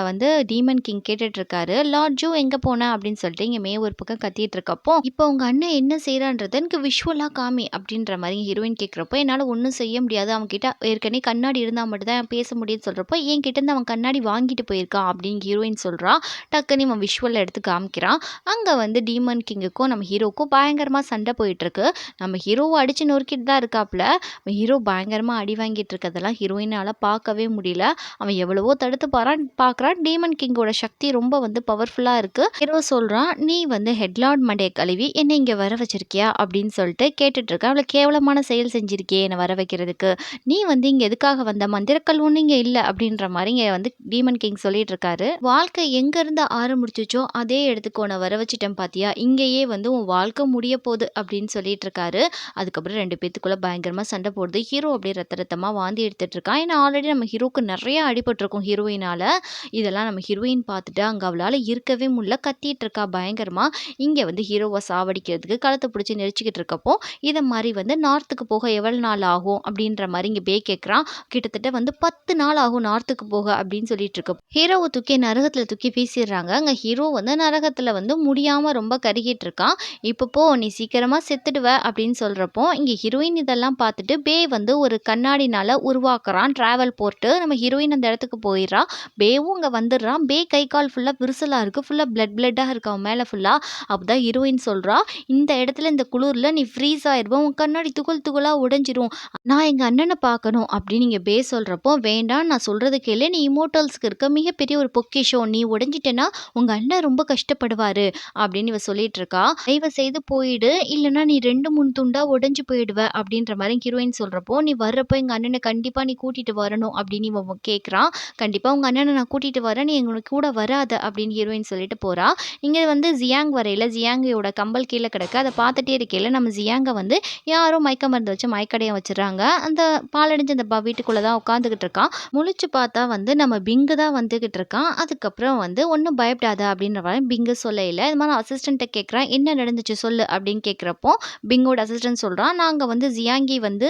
டீமன் கிங் கேட்டுட்டு இருக்காரு. "லார்ட் ஜூ எங்க போன?" அப்படின்னு சொல்லிட்டு இங்க மே ஒரு பக்கம் கத்திட்டு இருக்கப்போ, "இப்போ உங்க அண்ணன் என்ன செய்றான்றத எனக்கு விஷுவலா காமி." அப்படின்ற மாரி ஹீரோயின் கேட்கிறப்போ, "என்னால ஒண்ணும் செய்ய முடியாது. அவன் கிட்ட ஏற்கனவே கண்ணாடி இருந்தா மட்டும் தான் பேச முடியும்னு" சொல்றப்போ, "என்கிட்ட இருந்து அவன் கண்ணாடி வாங்கிட்டு போயிருக்கான்." அப்படின்னு ஹீரோயின் சொல்றா. டக்குன்னு இவன் விஷுவல் எடுத்து காமிக்கிறான். அங்க டீமன் கிங்குக்கும் நம்ம ஹீரோக்கும் பயங்கரமா சண்டை போயிட்டு இருக்கு. நம்ம ஹீரோவ அடிச்சு நொறுக்கிட்டு தான் இருக்காப்ல. ஹீரோ பயங்கரமா அடி வாங்கிட்டு இருக்கதெல்லாம் ஹீரோயினால பார்க்கவே முடியல. அவன் எவ்வளவோ தடுத்து பார்க்குறான். டீமன் கிங்கோட சக்தி ரொம்ப பவர்ஃபுல்லா இருக்கு. ஹீரோ சொல்றான், "நீ ஹெட்லார்ட் மண்டைய கழுவி என்ன இங்க வர வச்சிருக்கியா?" அப்படின்னு சொல்லிட்டு கேட்டுட்டு இருக்கான். "அவ்வளவு கேவலமான செயல் செஞ்சிருக்கியே என்ன வர வைக்கிறதுக்கு. நீ இங்க எதுக்காக வந்த? மந்திரக்கல் ஒண்ணும் இங்க இல்ல." அப்படின்ற மாரி இங்க டீமன் கிங் சொல்லிட்டு இருக்காரு. "வாழ்க்கை எங்க இருந்து ஆரம்பிச்சுச்சோ அதே இடத்துக்கு உன்ன வர வச்சுட்டேன் பாத்தியா? இங்கேயே உன் வாழ்க்கை முடிய போகுது." அப்படின்னு சொல்லிட்டு இருக்காரு. அதுக்கப்புறம் 2 பேத்துக்குள்ள பயங்கரமா சண்டை போடுது. ஹீரோ அப்படியே ரத்த ரத்தமா வாந்தி எடுத்துட்டு இருக்கான். ஏன்னா ஆல்ரெடி நம்ம ஹீரோக்கு நெறைய அடிபட்டிருக்கும் ஹீரோயினால. இதெல்லாம் நம்ம ஹீரோயின் பார்த்துட்டு அங்க அவளால இருக்கவே முடியல. கத்திட்டு இருக்கா பயங்கரமா. இங்கே வந்து ஹீரோவை சாவடிக்கிறதுக்கு கழுத்தை பிடிச்சி நெரிச்சிக்கிட்டு இருக்கப்போ இதை மாதிரி வந்து நார்த்துக்கு போக எவ்வளோ நாள் ஆகும் அப்படின்ற மாதிரி இங்கே பே கேட்குறான். கிட்டத்தட்ட வந்து 10 நாள் ஆகும் நார்த்துக்கு போக அப்படின்னு சொல்லிட்டு இருக்க ஹீரோவை தூக்கி நரகத்தில் தூக்கி வீசிடுறாங்க. அங்கே ஹீரோ வந்து நரகத்தில் வந்து முடியாமல் ரொம்ப கருகிட்டு இருக்கான். இப்போ போ நீ சீக்கிரமாக செத்துடுவ அப்படின்னு சொல்கிறப்போ இங்கே ஹீரோயின் இதெல்லாம் பார்த்துட்டு பே வந்து ஒரு கண்ணாடினால உருவாக்குறான் ட்ராவல் போட்டு. நம்ம ஹீரோயின் அந்த இடத்துக்கு போயிடுறா. பேவும் அங்கே வந்துடுறான். பே கை கால் ஃபுல்லாக விரிசலாக இருக்குது, ஃபுல்லாக பிளட்டாக இருக்கு அவன் மேலே ஃபுல்லாக. அப்போதான் ஹீரோயின் சொல்கிறா, இந்த இடத்துல இந்த குளிரில் நீ ஃப்ரீஸ் ஆயிடுவோம், உன் கண்ணாடி துகள் துகளாக உடைஞ்சிரும், நான் எங்கள் அண்ணனை பார்க்கணும் அப்படின்னு நீங்கள் பே சொல்கிறப்போ வேண்டாம் நான் சொல்கிறது கேளு, நீ இமோட்டல்ஸ்க்கு இருக்க மிகப்பெரிய ஒரு பொக்கிஷம், நீ உடைஞ்சிட்டேன்னா உங்கள் அண்ணன் ரொம்ப கஷ்டப்படுவார் அப்படின்னு இவ சொல்லிட்டு இருக்கா. தயவு செய்து போயிடு, இல்லைன்னா நீ 2-3 துண்டா உடைஞ்சு போயிடுவ அப்படின்ற மாதிரி ஹீரோயின் சொல்கிறப்போ நீ வர்றப்போ எங்கள் அண்ணனை கண்டிப்பாக நீ கூட்டிகிட்டு வரணும் அப்படின்னு இவன் கேட்குறான். கண்டிப்பாக உங்கள் அண்ணனை நான் கூட்டிகிட்டு வரேன், நீ எங்களுக்கு கூட வராத அப்படின்னு ஹீரோயின் சொல்லிட்டு போகிறா. இங்கே வந்து ஜியாங் வரையில் ஜியாங்கியோட கம்பல் கீழே கிடக்கு. அதை பார்த்துட்டே இருக்கையில் நம்ம ஜியாங்கை வந்து யாரோ மயக்க மருந்து வச்சு மயக்கடையை வச்சிடறாங்க. அந்த பாலடைஞ்ச அந்த வீட்டுக்குள்ளே தான் உட்காந்துக்கிட்டு இருக்கான். முழிச்சு பார்த்தா வந்து நம்ம பிங்கு தான் வந்துக்கிட்டு இருக்கான். அதுக்கப்புறம் வந்து ஒன்றும் பயப்படாத அப்படின்ற மாதிரி பிங்கு சொல்லையில் இது மாதிரி அசிஸ்டண்ட்டை கேட்குறான், என்ன நடந்துச்சு சொல்லு அப்படின்னு கேட்குறப்போ பிங்கோட அசிஸ்டன்ட் சொல்கிறான், நாங்கள் வந்து ஜியாங்கி வந்து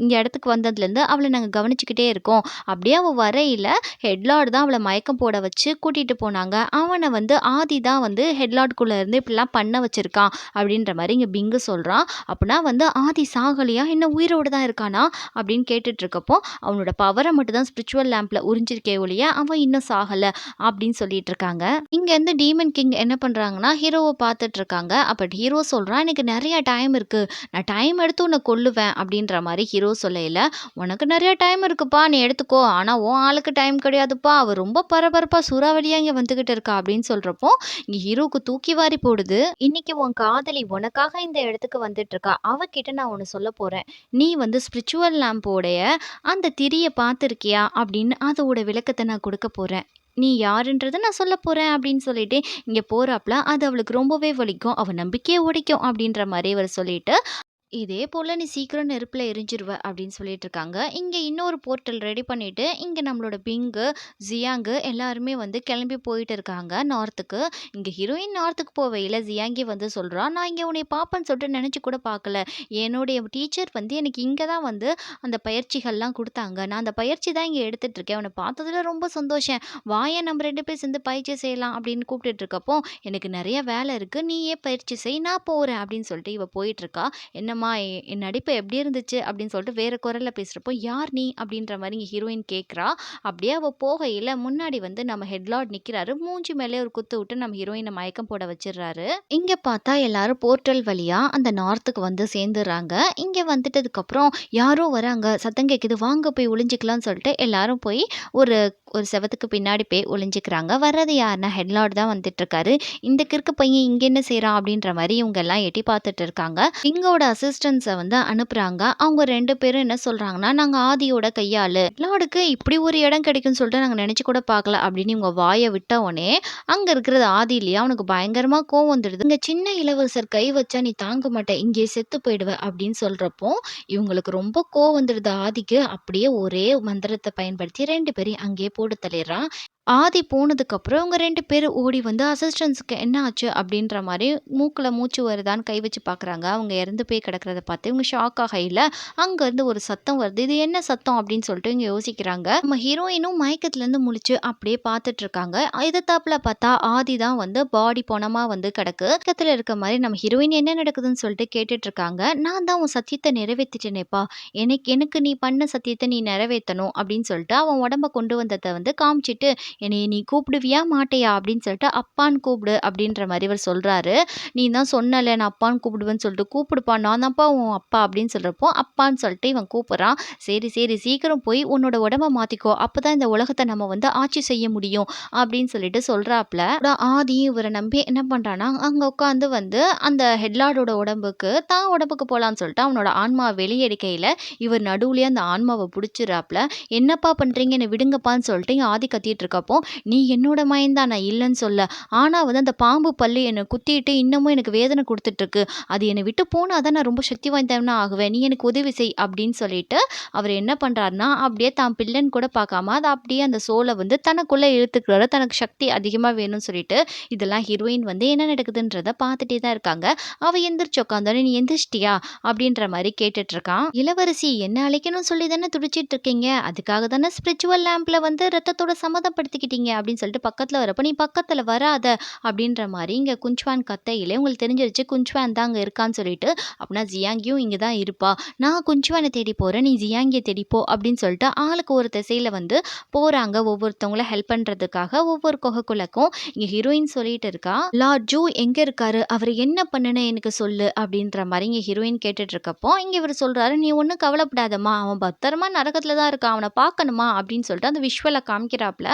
இங்கே இடத்துக்கு வந்ததுலேருந்து அவளை நாங்கள் கவனிச்சுக்கிட்டே இருக்கோம். அப்படியே அவள் வரையில் ஹெட்லார்டு தான் அவளை மயக்கம் போட வச்சு கூட்டிகிட்டு போனாங்க. அவனை வந்து ஆதி தான் வந்து ஹெட்லார்டுக்குள்ளே இருந்து இப்படிலாம் பண்ண வச்சுருக்கான் அப்படின்ற மாதிரி இங்கே பிங்கு சொல்கிறான். அப்படின்னா வந்து ஆதி சாகலையா, இன்னும் உயிரோடு தான் இருக்கானா அப்படின்னு கேட்டுட்டு இருக்கப்போ அவனோட பவரை மட்டும் தான் ஸ்பிரிச்சுவல் லேம்பில் உறிஞ்சிருக்கே ஒழிய அவன் இன்னும் சாகலை அப்படின்னு சொல்லிட்டு இருக்காங்க. இங்கேருந்து டீமன் கிங் என்ன பண்ணுறாங்கன்னா ஹீரோவை பார்த்துட்டு இருக்காங்க. அப்போ ஹீரோ சொல்கிறான், எனக்கு நிறைய டைம் இருக்குது, நான் டைம் எடுத்து உன்னை கொல்லுவேன் அப்படின்ற மாதிரி ஹீரோ சொல்லையில், உனக்கு நிறைய டைம் இருக்குப்பா நீ எடுத்துக்கோ, ஆனால் உன் ஆளுக்கு டைம் கிடையாதுப்பா, அவள் ரொம்ப பரபரப்பாக சூறாவளியாக இங்கே வந்துக்கிட்டு இருக்கா அப்படின்னு சொல்கிறப்போ இங்கே ஹீரோவுக்கு தூக்கி வாரி போடுது. இன்னைக்கு உன் காதலி உனக்காக இந்த இடத்துக்கு வந்துட்டு இருக்கா, அவகிட்ட நான் ஒன்று சொல்ல போகிறேன், நீ வந்து ஸ்பிரிச்சுவல் லேம்போடைய அந்த திரியை பார்த்துருக்கியா அப்படின்னு அதோட விளக்கத்தை நான் கொடுக்க போகிறேன், நீ யாருன்றதை நான் சொல்ல போகிறேன் அப்படின்னு சொல்லிட்டு இங்கே போகிறாப்புல. அது அவளுக்கு ரொம்பவே வலிக்கும், அவள் நம்பிக்கையை உடைக்கும் அப்படின்ற மாதிரி அவர் சொல்லிட்டு இதே போல் நீ சீக்கிரம் நெருப்பில் எரிஞ்சிருவ அப்படின்னு சொல்லிட்டு இருக்காங்க. இங்கே இன்னொரு போர்ட்டல் ரெடி பண்ணிட்டு இங்கே நம்மளோட பிங்கு ஜியாங்கு எல்லாருமே வந்து கிளம்பி போயிட்டு இருக்காங்க நார்த்துக்கு. இங்கே ஹீரோயின் நார்த்துக்கு போவையில் ஜியாங்கி வந்து சொல்கிறா, நான் இங்கே உன்னை பார்ப்பேன்னு சொல்லிட்டு நினச்சி கூட பார்க்கல, என்னுடைய டீச்சர் வந்து எனக்கு இங்கே தான் வந்து அந்த பயிற்சிகள்லாம் கொடுத்தாங்க, நான் அந்த பயிற்சி தான் இங்கே எடுத்துகிட்டு இருக்கேன், உன்னை பார்த்ததுல ரொம்ப சந்தோஷம், வாயை நம்ம 2 பேர் சேர்ந்து பயிற்சி செய்யலாம் அப்படின்னு கூப்பிட்டுட்டு இருக்கப்போ எனக்கு நிறைய வேலை இருக்குது, நீயே பயிற்சி செய் நான் போகிறேன் அப்படின்னு சொல்லிட்டு இவ போயிட்டுருக்கா. என்ன என் நடிப்பு எப்படி இருந்துச்சு அப்படின்னு சொல்லிட்டு வேற குரல்ல பேசுறப்போ யார் நீ அப்படின்ற மாதிரி இங்கே ஹீரோயின் கேட்குறா. அப்படியே அவள் போகையில் முன்னாடி வந்து நம்ம ஹெட்லார்ட் நிற்கிறாரு. மூஞ்சி மேலே ஒரு குத்து விட்டு நம்ம ஹீரோயினை மயக்கம் போட வச்சிடுறாரு. இங்கே பார்த்தா எல்லாரும் போர்ட்டல் வழியாக அந்த நார்த்துக்கு வந்து சேர்ந்துடுறாங்க. இங்கே வந்துட்டதுக்கப்புறம் யாரோ வராங்க, சத்தம் கேட்குது, வாங்க போய் ஒளிஞ்சிக்கலாம்னு சொல்லிட்டு எல்லாரும் போய் ஒரு ஒரு செவத்துக்கு பின்னாடி போய் ஒளிஞ்சிக்கிறாங்க. வர்றது யாருன்னா ஹெட்லார்ட் தான் வந்துட்டு இருக்காரு. இந்த கிறுக்கு பையன் இங்கே என்ன செய்கிறான் அப்படின்ற மாதிரி இவங்க எல்லாம் எட்டி பார்த்துட்டு இருக்காங்க. இங்கோட அசிஸ்டன்ஸை வந்து அனுப்புகிறாங்க. அவங்க 2 பேரும் என்ன சொல்கிறாங்கன்னா, நாங்கள் ஆதியோட கையாளு, ஹெட்லார்டுக்கு இப்படி ஒரு இடம் கிடைக்குன்னு சொல்லிட்டு நாங்கள் நினச்சி கூட பார்க்கல அப்படின்னு இவங்க வாயை விட்ட உடனே அங்கே இருக்கிறது ஆதி இல்லையா, அவனுக்கு பயங்கரமாக கோவம் வந்துடுது. இங்கே சின்ன இளவரசர் கை வச்சா நீ தாங்க மாட்டேன், இங்கே செத்து போயிடுவ அப்படின்னு சொல்கிறப்போ இவங்களுக்கு ரொம்ப கோவம் வந்துடுது ஆதிக்கு. அப்படியே ஒரே மந்திரத்தை பயன்படுத்தி 2 பேரையும் அங்கேயே போட்டு தள்ளிடுறான். ஆதி போனதுக்கப்புறம் இவங்க 2 பேரும் ஓடி வந்து அசிஸ்டன்ஸுக்கு என்ன ஆச்சு அப்படின்ற மாதிரி மூக்கில் மூச்சு வருதான்னு கை வச்சு பார்க்குறாங்க. அவங்க இறந்து போய் கிடக்கிறத பார்த்து இவங்க ஷாக் ஆகையில் அங்கேருந்து ஒரு சத்தம் வருது. இது என்ன சத்தம் அப்படின்னு சொல்லிட்டு இவங்க யோசிக்கிறாங்க. நம்ம ஹீரோயினும் மயக்கத்துலேருந்து முழிச்சு அப்படியே பார்த்துட்டு இருக்காங்க. எதிர்த்தாப்புல பார்த்தா ஆதி தான் வந்து பாடி பொணமாக வந்து கிடக்கு. பக்கத்தில் இருக்க மாதிரி நம்ம ஹீரோயின் என்ன நடக்குதுன்னு சொல்லிட்டு கேட்டுட்டு இருக்காங்க. நான் தான் உன் சத்தியத்தை நிறைவேற்றிட்டேனேப்பா, எனக்கு நீ பண்ண சத்தியத்தை நீ நிறைவேற்றணும் அப்படின்னு சொல்லிட்டு அவன் உடம்ப கொண்டு வந்ததை வந்து காமிச்சிட்டு என்னைய நீ கூப்பிடுவியா மாட்டையா அப்படின்னு சொல்லிட்டு அப்பான்னு கூப்பிடு அப்படின்ற மாதிரி இவர் சொல்கிறாரு. நீ தான் சொன்னல நான் அப்பான்னு கூப்பிடுவேன்னு சொல்லிட்டு கூப்பிடுப்பா, நான் தான்ப்பா உன் அப்பா அப்படின்னு சொல்கிறப்போ அப்பான்னு சொல்லிட்டு இவன் கூப்பிட்றான். சரி சரி சீக்கிரம் போய் உன்னோட உடம்ப மாற்றிக்கோ, அப்போ தான் இந்த உலகத்தை நம்ம வந்து ஆட்சி செய்ய முடியும் அப்படின்னு சொல்லிட்டு சொல்கிறாப்புல. ஆதியும் இவரை நம்பி என்ன பண்ணுறான்னா அங்கே உட்காந்து வந்து அந்த ஹெட்லார்டோட உடம்புக்கு தான் உடம்புக்கு போகலான்னு சொல்லிட்டு அவனோட ஆன்மாவை வெளியெடுக்கையில் இவர் நடுவுலேயே அந்த ஆன்மாவை பிடிச்சிடறாப்புல. என்னப்பா பண்ணுறீங்க என்னை விடுங்கப்பான்னு சொல்லிட்டு இங்கே ஆதி கத்திட்டு இருக்கப்போ இருக்கப்போ, "நீ என்னோட மயன் தான் நான் இல்லன்னு சொல்லல. ஆனா வந்து அந்த பாம்பு பல்லு என்ன குத்திட்டு இன்னமும் எனக்கு வேதனை குடுத்துட்டுருக்கு. அது என்னை விட்டு போனா தான் நான் ரொம்ப சக்தி வாய்ந்தவனா ஆகுவேன். நீ எனக்கு உதவி செய்" அப்படின்னு சொல்லிட்டு அவரு என்ன பண்றாருன்னா, அப்படியே தான் பிள்ளைன்னு கூட பார்க்காம, அத அப்படியே அந்த சோல வந்து தனக்குள்ள இழுத்துக்கிறாரு. தனக்கு சக்தி அதிகமா வேணும்னு சொல்லிட்டு. இதெல்லாம் ஹீரோயின் வந்து என்ன நடக்குதுன்றத பார்த்துட்டே தான் இருக்காங்க. அவ எந்திரிச்சு உட்காந்தோனே, "நீ எந்திரிச்சிட்டியா?" அப்படின்ற மாரி கேட்டுட்டு இருக்கான். "இளவரசி என்ன அழைக்கணும்னு சொல்லி தானே துடிச்சிட்டு இருக்கீங்க. அதுக்காக தானே ஸ்பிரிச்சுவல் லேம்ப்ல வந்து ரத்தத்தோட சம்மதப்படுத்திக்கிட்டீங்க" அப்படின்னு சொல்லிட்டு பக்கத்துல வரப்போ, "நீ பக்கத்துல வராத" அப்படின்ற மாரி இங்க குன்சுவான் கத்தையிலே உங்களுக்கு தெரிஞ்சிருச்சு குன்சுவான் தான் அங்க இருக்கான்னு சொல்லிட்டு. "அப்பனா ஜியாங்கியும் இங்க தான் இருப்பா. நான் குன்சுவான தேடி போறேன். நீ ஜியாங்கிய தேடி போ" அப்படின்னு சொல்லிட்டு ஆளுக்கு ஒரு திசையில வந்து போறாங்க. ஒவ்வொருத்தவங்கள ஹெல்ப் பண்றதுக்காக ஒவ்வொரு குகைக்குள்ளக்கும். இங்க ஹீரோயின் சொல்லிட்டு இருக்கா, "லார்ட் ஜூ எங்க இருக்காரு? அவரு என்ன பண்ணுன எனக்கு சொல்லு" அப்படின்ற மாரி இங்க ஹீரோயின் கேட்டுட்டு இருக்கப்போ, இங்க இவரு சொல்றாரு, "நீ ஒண்ணும் கவலைப்படாதம்மா. அவன் பத்திரமா நரகத்துல தான் இருக்கான். அவன பார்க்கணுமா?" அப்படின்னு சொல்லிட்டு அந்த விஷுவல காமிக்கிறாப்ல.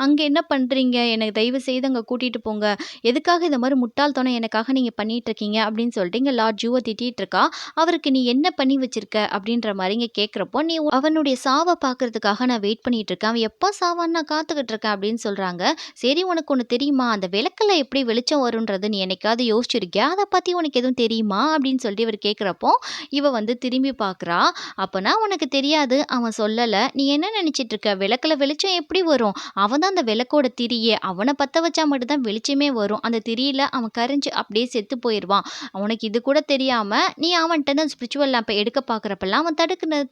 "அங்க என்ன பண்றீங்க? எனக்கு தயவு செய்து அங்க கூட்டிட்டு போங்க. எதுக்காக இந்த மாரி முட்டாள்தனம் எனக்காக நீங்க பண்ணிட்டு இருக்கீங்க?" அப்படின்னு சொல்லிட்டு இங்க லார்ட் ஜூவ திட்டிட்டு இருக்கா. அவருக்கு "நீ என்ன பண்ணி வச்சிருக்க?" அப்படின்ற மாரி இங்க கேட்கிறப்போ, "நீ அவனுடைய சாவ பார்க்கறதுக்காக நான் வெயிட் பண்ணிட்டு இருக்கேன். அவன் எப்ப சாவான்னு நான் காத்துக்கிட்டு இருக்கேன்" அப்படின்னு சொல்றாங்க. "சரி உனக்கு ஒண்ணு தெரியுமா? அந்த விளக்குல எப்படி வெளிச்சம் வரும்ன்றது நீ என்னைக்காவது யோசிச்சிருக்கியா? அத பத்தி உனக்கு எதுவும் தெரியுமா?" அப்படின்னு சொல்லிட்டு இவரு கேட்கிறப்போ, இவ வந்து திரும்பி பார்க்குறா. "அப்பன்னா உனக்கு தெரியாது. அவன் சொல்லல. நீ என்ன நினைச்சிட்டு இருக்க? விளக்குல வெளிச்சம் எப்படி வரும்? அவன் தான் அந்த விளக்கோட திரியே. அவன பத்த வச்சா மட்டும் தான் வெளிச்சமே வரும். அந்த திரியில அவன் கரைஞ்சு அப்படியே செத்து போயிருவான். உனக்கு இது கூட தெரியாம, நீ அவன்ட்ட இருந்து ஸ்பிரிச்சுவல் லேம்ப எடுக்க பார்க்குறப்பலாம், அவன்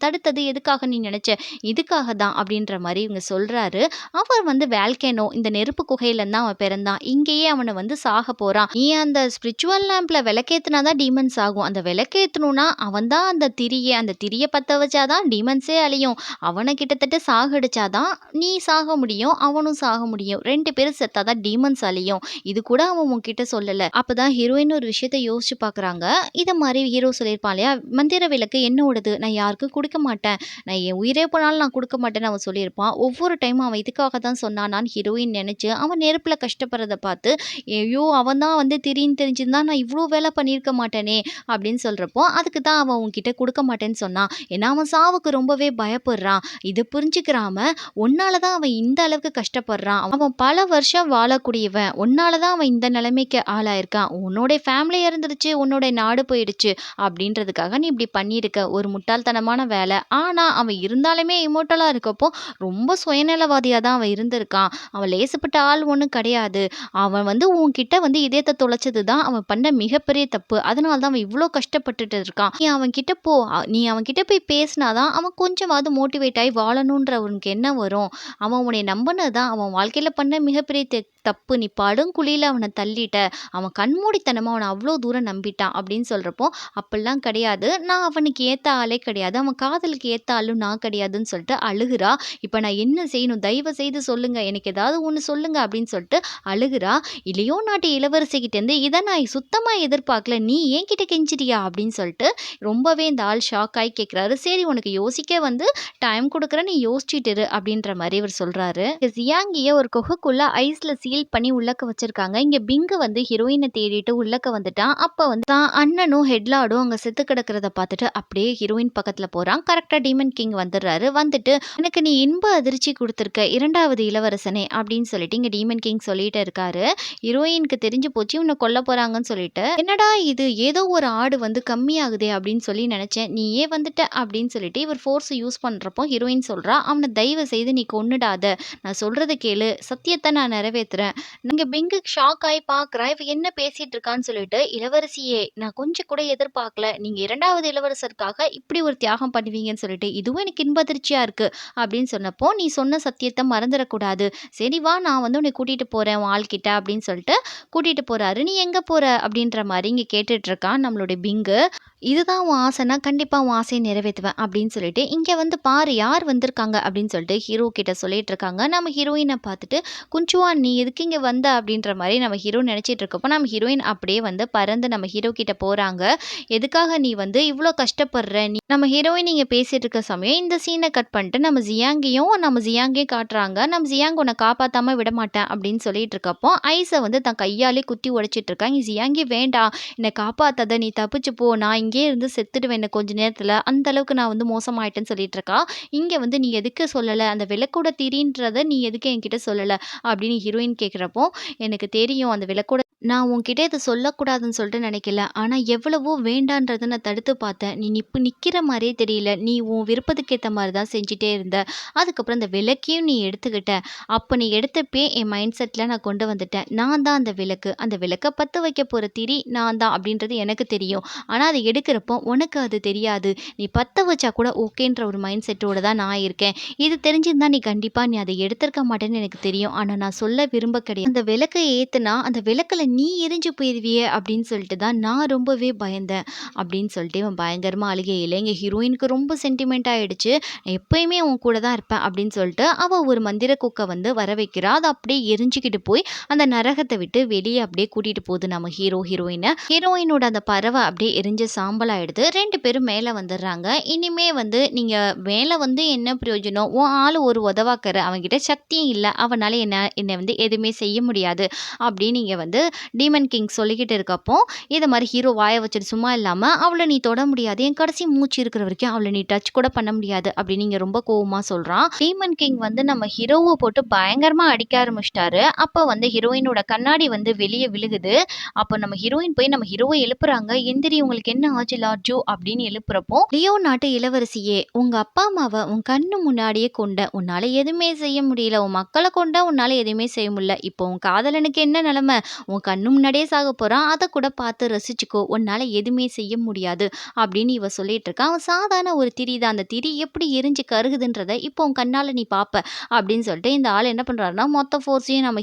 தடுத்தது எதுக்காக நீ நினைச்ச? இதுக்காக தான்" அப்படின்ற மாரி இவங்க சொல்றாரு. அவர் வந்து வால்கேனோ இந்த நெருப்பு குகையிலருந்து தான் அவன் பிறந்தான். இங்கேயே அவன வந்து சாகப் போறான். நீ அந்த ஸ்பிரிச்சுவல் லேம்ப்ல விளக்கேத்துனா தான் டீமன்ஸ் ஆகும். அந்த விளக்கேத்தணும்னா அவன் தான் அந்த திரிய அந்த திரிய பத்த வச்சா தான் டீமன்ஸே அழியும். அவன கிட்டத்தட்ட சாகடிச்சா தான் நீ சாக முடியும். அவனும் சாக முடியும். 2 பேரும் செத்தா தான் டீமன்ஸ் அழியும். இது கூட அவன் உன்கிட்ட சொல்லல. அப்பதான் ஹீரோயின் ஒரு விஷயத்த யோசிச்சு பார்க்குறாங்க. இத மாரி ஹீரோ சொல்லியிருப்பான் இல்லையா? "மந்திர விளக்கு என்னோடது. நான் யாருக்கும் குடுக்க மாட்டேன். நான் என் உயிரே போனாலும் நான் குடுக்க மாட்டேன்னு" அவன் சொல்லியிருப்பான். ஒவ்வொரு டைமும் அவன் இதுக்காக தான் சொன்னானான்னு ஹீரோயின் நெனச்சு, அவன் நெருப்புல கஷ்டப்படுறத பார்த்து, "ஐயோ! அவன் தான் வந்து திரின்னு தெரிஞ்சிருந்தா நான் இவ்ளோ வேல பண்ணியிருக்க மாட்டேனே!" அப்படின்னு சொல்றப்போ, "அதுக்கு தான் அவன் உன்கிட்ட குடுக்க மாட்டேன்னு சொன்னான். ஏன்னா அவன் சாவுக்கு ரொம்பவே பயப்படுறான். இத புரிஞ்சுக்கிறாம, உன்னால தான் அவன் இந்த அளவுக்கு கஷ்டப்படுறான். அவன் பல வருஷம் வாழக்கூடியவன். உன்னால தான் அவன் இந்த நிலைமைக்கு ஆளாயிருக்கான். உன்னோட ஃபேமிலி இறந்துருச்சு, உன்னோட நாடு போயிடுச்சு அப்படின்றதுக்காக நீ இப்படி பண்ணியிருக்க. ஒரு முட்டாள்தனமான வேல. ஆனா அவன் இருந்தாலுமே இம்மோர்டலா இருக்கப்போ, ரொம்ப சுயநலவாதியா தான் அவன் இருந்திருக்கான். அவன் லேசுப்பட்ட ஆள் ஒண்ணும் கிடையாது. அவன் வந்து உன்கிட்ட வந்து இதயத்த தொலைச்சது தான் அவன் பண்ண மிகப்பெரிய தப்பு. அதனால தான் அவன் இவ்ளோ கஷ்டப்பட்டுட்டு இருக்கான். நீ அவன்கிட்ட போ. நீ அவன்கிட்ட போய் பேசினா தான் அவன் கொஞ்சமாவது மோட்டிவேட் ஆயி வாழணுன்ற உனக்கு எண்ணம் வரும். அவன் உன்னைய நம்புனது தான் அவன் வாழ்க்கையில பண்ண மிகப்பெரிய தப்பு. நீ படுங்குழியில அவன தள்ளிட்ட. அவன் கண்மூடித்தனமா அவன அவ்ளோ தூரம் நம்பிட்டான்" அப்படின்னு சொல்றப்போ, "அப்படிலாம் கிடையாது. நான் அவனுக்கு ஏத்த ஆளே கிடையாது. அவன் காதலுக்கு ஏத்த ஆளும் நான் கிடையாதுன்னு" சொல்லிட்டு அழுகுறா. "இப்ப நான் என்ன செய்யணும்? தயவு செய்து சொல்லுங்க. எனக்கு ஏதாவது ஒண்ணு சொல்லுங்க" அப்படின்னு சொல்லிட்டு அழுகுறா. "இளையோ நாட்டு இளவரசிகிட்டேருந்து இத நான் சுத்தமா எதிர்பார்க்கல. நீ என்கிட்ட கெஞ்சுறியா?" அப்படின்னு சொல்லிட்டு ரொம்பவே இந்த ஆள் ஷாக் ஆயி கேட்குறாரு. "சரி உனக்கு யோசிக்க வந்து டைம் குடுக்குறேன். நீ யோசிச்சுட்டு இரு" அப்படின்ற மாரி இவரு சொல்றாரு. ஜியாங்கிய ஒரு குகைக்குள்ள ஐஸ்ல சீல் பண்ணி உள்ளக்க வச்சிருக்காங்க. இங்க பிங்கு வந்து ஹீரோயின தேடிட்டு உள்ளக்க வந்துட்டான். அப்ப வந்து தான் அண்ணனும் ஹெட்லார்டும் அங்க செத்து கிடக்கிறத பார்த்துட்டு அப்படியே ஹீரோயின் பக்கத்துல போறான். கரெக்ட்டா டீமன் கிங் வந்துடுறாரு. வந்துட்டு, "எனக்கு நீ இன்ப அதிர்ச்சி குடுத்துருக்க 2வது இளவரசனே" அப்படின்னு சொல்லிட்டு இங்க டீமன் கிங் சொல்லிட்டு இருக்காரு. ஹீரோயினுக்கு தெரிஞ்சு போச்சு இவன கொல்லப் போறாங்கன்னு சொல்லிட்டு, "என்னடா இது ஏதோ ஒரு ஆடு வந்து கம்மியாகுதே" அப்படின்னு சொல்லி நெனச்சேன். "நீயே வந்துட்ட" அப்படின்னு சொல்லிட்டு இவர் ஃபோர்ஸ் யூஸ் பண்றப்போ ஹீரோயின் சொல்றா, "அவன தயவு செய்து நீ கொன்னுடாத. நான் சொல்றத கேளு. சத்தியத்த நான் நிறைவேத்துறேன்." இங்க பிங்கு ஷாக் ஆயி பார்க்குறா. இவ என்ன பேசிட்டு இருக்கான்னு சொல்லிட்டு, "இளவரசியே நான் கொஞ்சம் கூட எதிர்பார்க்கல. நீங்க 2வது இளவரசருக்காக இப்படி ஒரு தியாகம் பண்ணுவீங்கன்னு சொல்லிட்டு. இதுவும் எனக்கு இன்ப அதிர்ச்சியா இருக்கு" அப்படின்னு சொன்னப்போ, "நீ சொன்ன சத்தியத்த மறந்துறக்கூடாது. சரி வா நான் வந்து உன்னை கூட்டிட்டு போறேன் உன் ஆள்கிட்ட" அப்படின்னு சொல்லிட்டு கூட்டிட்டு போறாரு. "நீ எங்க போற?" அப்படின்ற மாரி இங்க கேட்டுட்டு இருக்கான் நம்மளுடைய பிங்கு. "இதுதான் உன் ஆசைன்னா, கண்டிப்பா உன் ஆசைய நிறைவேத்துவேன்" அப்படின்னு சொல்லிட்டு, "இங்க வந்து பாரு யார் வந்திருக்காங்க" அப்படின்னு சொல்லிட்டு ஹீரோ கிட்ட சொல்லிட்டு இருக்காங்க. நம்ம ஹீரோயின பார்த்துட்டு, "குஞ்சுவான் நீ எதுக்கு இங்க வந்த?" அப்படின்ற மாரி நம்ம ஹீரோ நினைச்சிட்டு இருக்கப்போ, நம்ம ஹீரோயின் அப்படியே வந்து பறந்து நம்ம ஹீரோ கிட்ட போறாங்க. "எதுக்காக நீ வந்து இவ்ளோ கஷ்டப்படுற?" நம்ம ஹீரோயின் இங்க பேசிட்டு இருக்க சமயம் இந்த சீன கட் பண்ணிட்டு நம்ம ஜியாங்கையும் காட்டுறாங்க. நம்ம ஜியாங் உன்ன காப்பாத்தாம விடமாட்டேன் அப்படின்னு சொல்லிட்டு இருக்கப்போ, ஐஸ வந்து தன் கையாலே குத்தி உடைச்சிட்டு இருக்கா. இங்க ஜியாங்கி, "வேண்டாம் என்ன காப்பாத்தாத. நீ தப்பிச்சு போ. நான் இங்க இங்கேயே இருந்து செத்துடுவேன் இன்னும் கொஞ்ச நேரத்துல. அந்த அளவுக்கு நான் வந்து மோசமாயிட்டேன்னு சொல்லிட்டு இருக்கா. இங்க வந்து "நீ எதுக்கு சொல்லல? அந்த விளக்கோட திரின்றத நீ எதுக்கு என்கிட்ட சொல்லல?" அப்படின்னு ஹீரோயின் கேட்கிறப்போ, "எனக்கு தெரியும் அந்த விளக்கோட நான் உன்கிட்ட இத சொல்லக்கூடாதுன்னு சொல்லிட்டு நினைக்கல. ஆனா எவ்வளவோ வேண்டான்றத நான் தடுத்து பார்த்தேன். நீ நிக்கிற மாரியே தெரியல. நீ உன் விருப்பத்துக்கு ஏத்த மாரி தான் செஞ்சுட்டே இருந்த. அதுக்கப்புறம் இந்த விளக்கையும் நீ எடுத்துக்கிட்ட. அப்ப நீ எடுத்தப்பயே என் மைண்ட் செட்ல நான் கொண்டு வந்துட்டேன். நான் தான் அந்த விளக்கு. அந்த விளக்க பத்த வைக்க போற திரி நான் தான் அப்படின்றது எனக்கு தெரியும். ஆனா அத எடுக்கிறப்போ உனக்கு அது தெரியாது. நீ பத்த வச்சா கூட ஓகேன்ற ஒரு மைண்ட் செட்டோட தான் நான் இருக்கேன். இது தெரிஞ்சிருந்தா நீ அத எடுத்திருக்க மாட்டேன்னு எனக்கு தெரியும். ஆனா நான் சொல்ல விரும்ப கிடையாது. அந்த விளக்க ஏத்துனா, அந்த விளக்குல நீ எரிஞ்சு போயிருவியே அப்படின்னு சொல்லிட்டு தான் நான் ரொம்பவே பயந்தேன். அப்படின்னு சொல்லிட்டு இவன் பயங்கரமா அழுகையில எங்க ஹீரோயினுக்கு ரொம்ப சென்டிமெண்ட் ஆயிடுச்சு. நான் எப்பயுமே உன் கூட தான் இருப்பேன் அப்படின்னு சொல்லிட்டு அவ ஒரு மந்திர கொக்க வந்து வர வைக்கிறா. அது அப்படியே எரிஞ்சுக்கிட்டு போய் அந்த நரகத்த விட்டு வெளிய அப்படியே கூட்டிட்டு போகுது நம்ம ஹீரோயின. ஹீரோயினோட அந்த பறவை அப்படியே எரிஞ்சு சாம்பல் ஆயிடுது. 2 பேரும் மேல வந்துடுறாங்க. இனிமே வந்து நீங்க மேல வந்து என்ன பிரயோஜனம்? உன் ஆளு ஒரு உதவாக்கற. அவன்கிட்ட சக்தியும் இல்ல. அவனால என்ன வந்து எதுவுமே செய்ய முடியாது. அப்படின்னு இங்க வந்து டீமன் கிங் சொல்லிக்கிட்டு இருக்கப்போ, இது மாரி ஹீரோ வாய வச்சுட்டு சும்மா இல்லாம, "அவள நீ தொட முடியாது. என் கடைசி மூச்சு இருக்கிற வரைக்கும் அவள நீ டச் கூட பண்ண முடியாது." அப்படின்னு இங்க ரொம்ப கோவமா சொல்றான். டீமன் கிங் வந்து நம்ம ஹீரோவ போட்டு பயங்கரமா அடிக்க ஆரம்பிச்சுட்டாரு. அப்ப வந்து ஹீரோயினோட கண்ணாடி வந்து வெளிய விழுகுது. அப்ப நம்ம ஹீரோயின் போய் நம்ம ஹீரோவ எழுப்புறாங்க. "எந்திரி உங்களுக்கு என்ன ஆச்சு லார்ஜோ?" அப்படின்னு எழுப்புறப்போ, "லியோ நாட்டு இளவரசியே, உங்க அப்பா அம்மாவ உன் கண்ணு முன்னாடியே கொன்ட. உன்னால எதுவுமே செய்ய முடியல. உன் மக்கள கொன்ட. உன்னால எதுவுமே செய்ய முடியல. இப்போ உன் காதலனுக்கு என்ன நிலைமை? உன் கண்ணு முன்னாடியே சாக போறான். அத கூட பார்த்து ரசிச்சுக்கோ. உன்னால எதுவுமே செய்ய முடியாது." அப்படின்னு இவ சொல்லிட்டு இருக்கா. அவன் சாதாரண ஒரு திரி தான். அந்த திரி எப்படி எரிஞ்சு கருகுதுன்றத இப்போ உன் கண்ணால நீ பார்ப்ப. அப்படின்னு சொல்லிட்டு இந்த ஆள் என்ன பண்றாருன்னா, மொத்த ஃபோர்ஸையும் நம்ம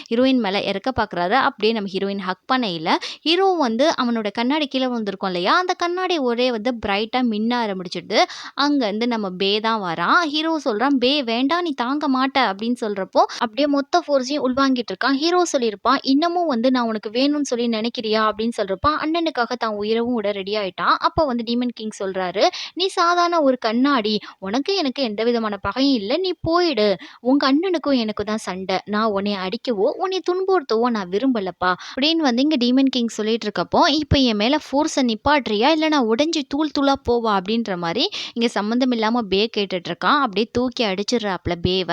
ஹீரோயின் மேல இறக்க பார்க்குறாரு. அப்படியே நம்ம ஹீரோயின் ஹக் பண்ணையில, ஹீரோ வந்து அவனோட கண்ணாடி கீழ விழுந்திருக்கும் இல்லையா? அந்த கண்ணாடி ஒரே வந்து பிரைட்டா மின்ன ஆரம்பிச்சுடுது. அங்கருந்து நம்ம பே தான் வரான். ஹீரோ சொல்றான், "பே வேண்டாம் நீ தாங்க மாட்ட." அப்படின்னு சொல்றப்போ, அப்படியே மொத்த ஃபோர்ஸையும் உள்வாங்கிட்டு இருக்கான். ஹீரோ சொல்லியிருப்பான், "இன்னமும் வந்து நான் உனக்கு வேணும்னு சொல்லி நினைக்கிறியா?" அப்படின்னு சொல்றப்ப, அண்ணனுக்காக தான் உயிரவும் விட ரெடி ஆயிட்டான். அப்ப வந்து டீமன் கிங் சொல்றாரு, "நீ சாதாரண ஒரு கண்ணாடி. உனக்கு எனக்கு எந்த விதமான பகையும் இல்ல. நீ போயிடு. உங்க அண்ணனுக்கும் எனக்கும் தான் சண்டை. நான் உன்னைய அடிக்கவோ, உன்னைய துன்புறுத்தவோ நான் விரும்பலப்பா." அப்படின்னு வந்து இங்க டீமன் கிங் சொல்லிட்டு இருக்கப்போ, "இப்ப என் மேல ஃபோர்ஸ நிப்பாட்டுறியா? இல்ல நான் உடைஞ்சு தூள் தூளா போவா?" அப்படின்ற மாரி இங்க சம்மந்தம் இல்லாம பே கேட்டுட்டு இருக்கான். அப்படியே தூக்கி அடிச்சிடுறாப்ல பேவ.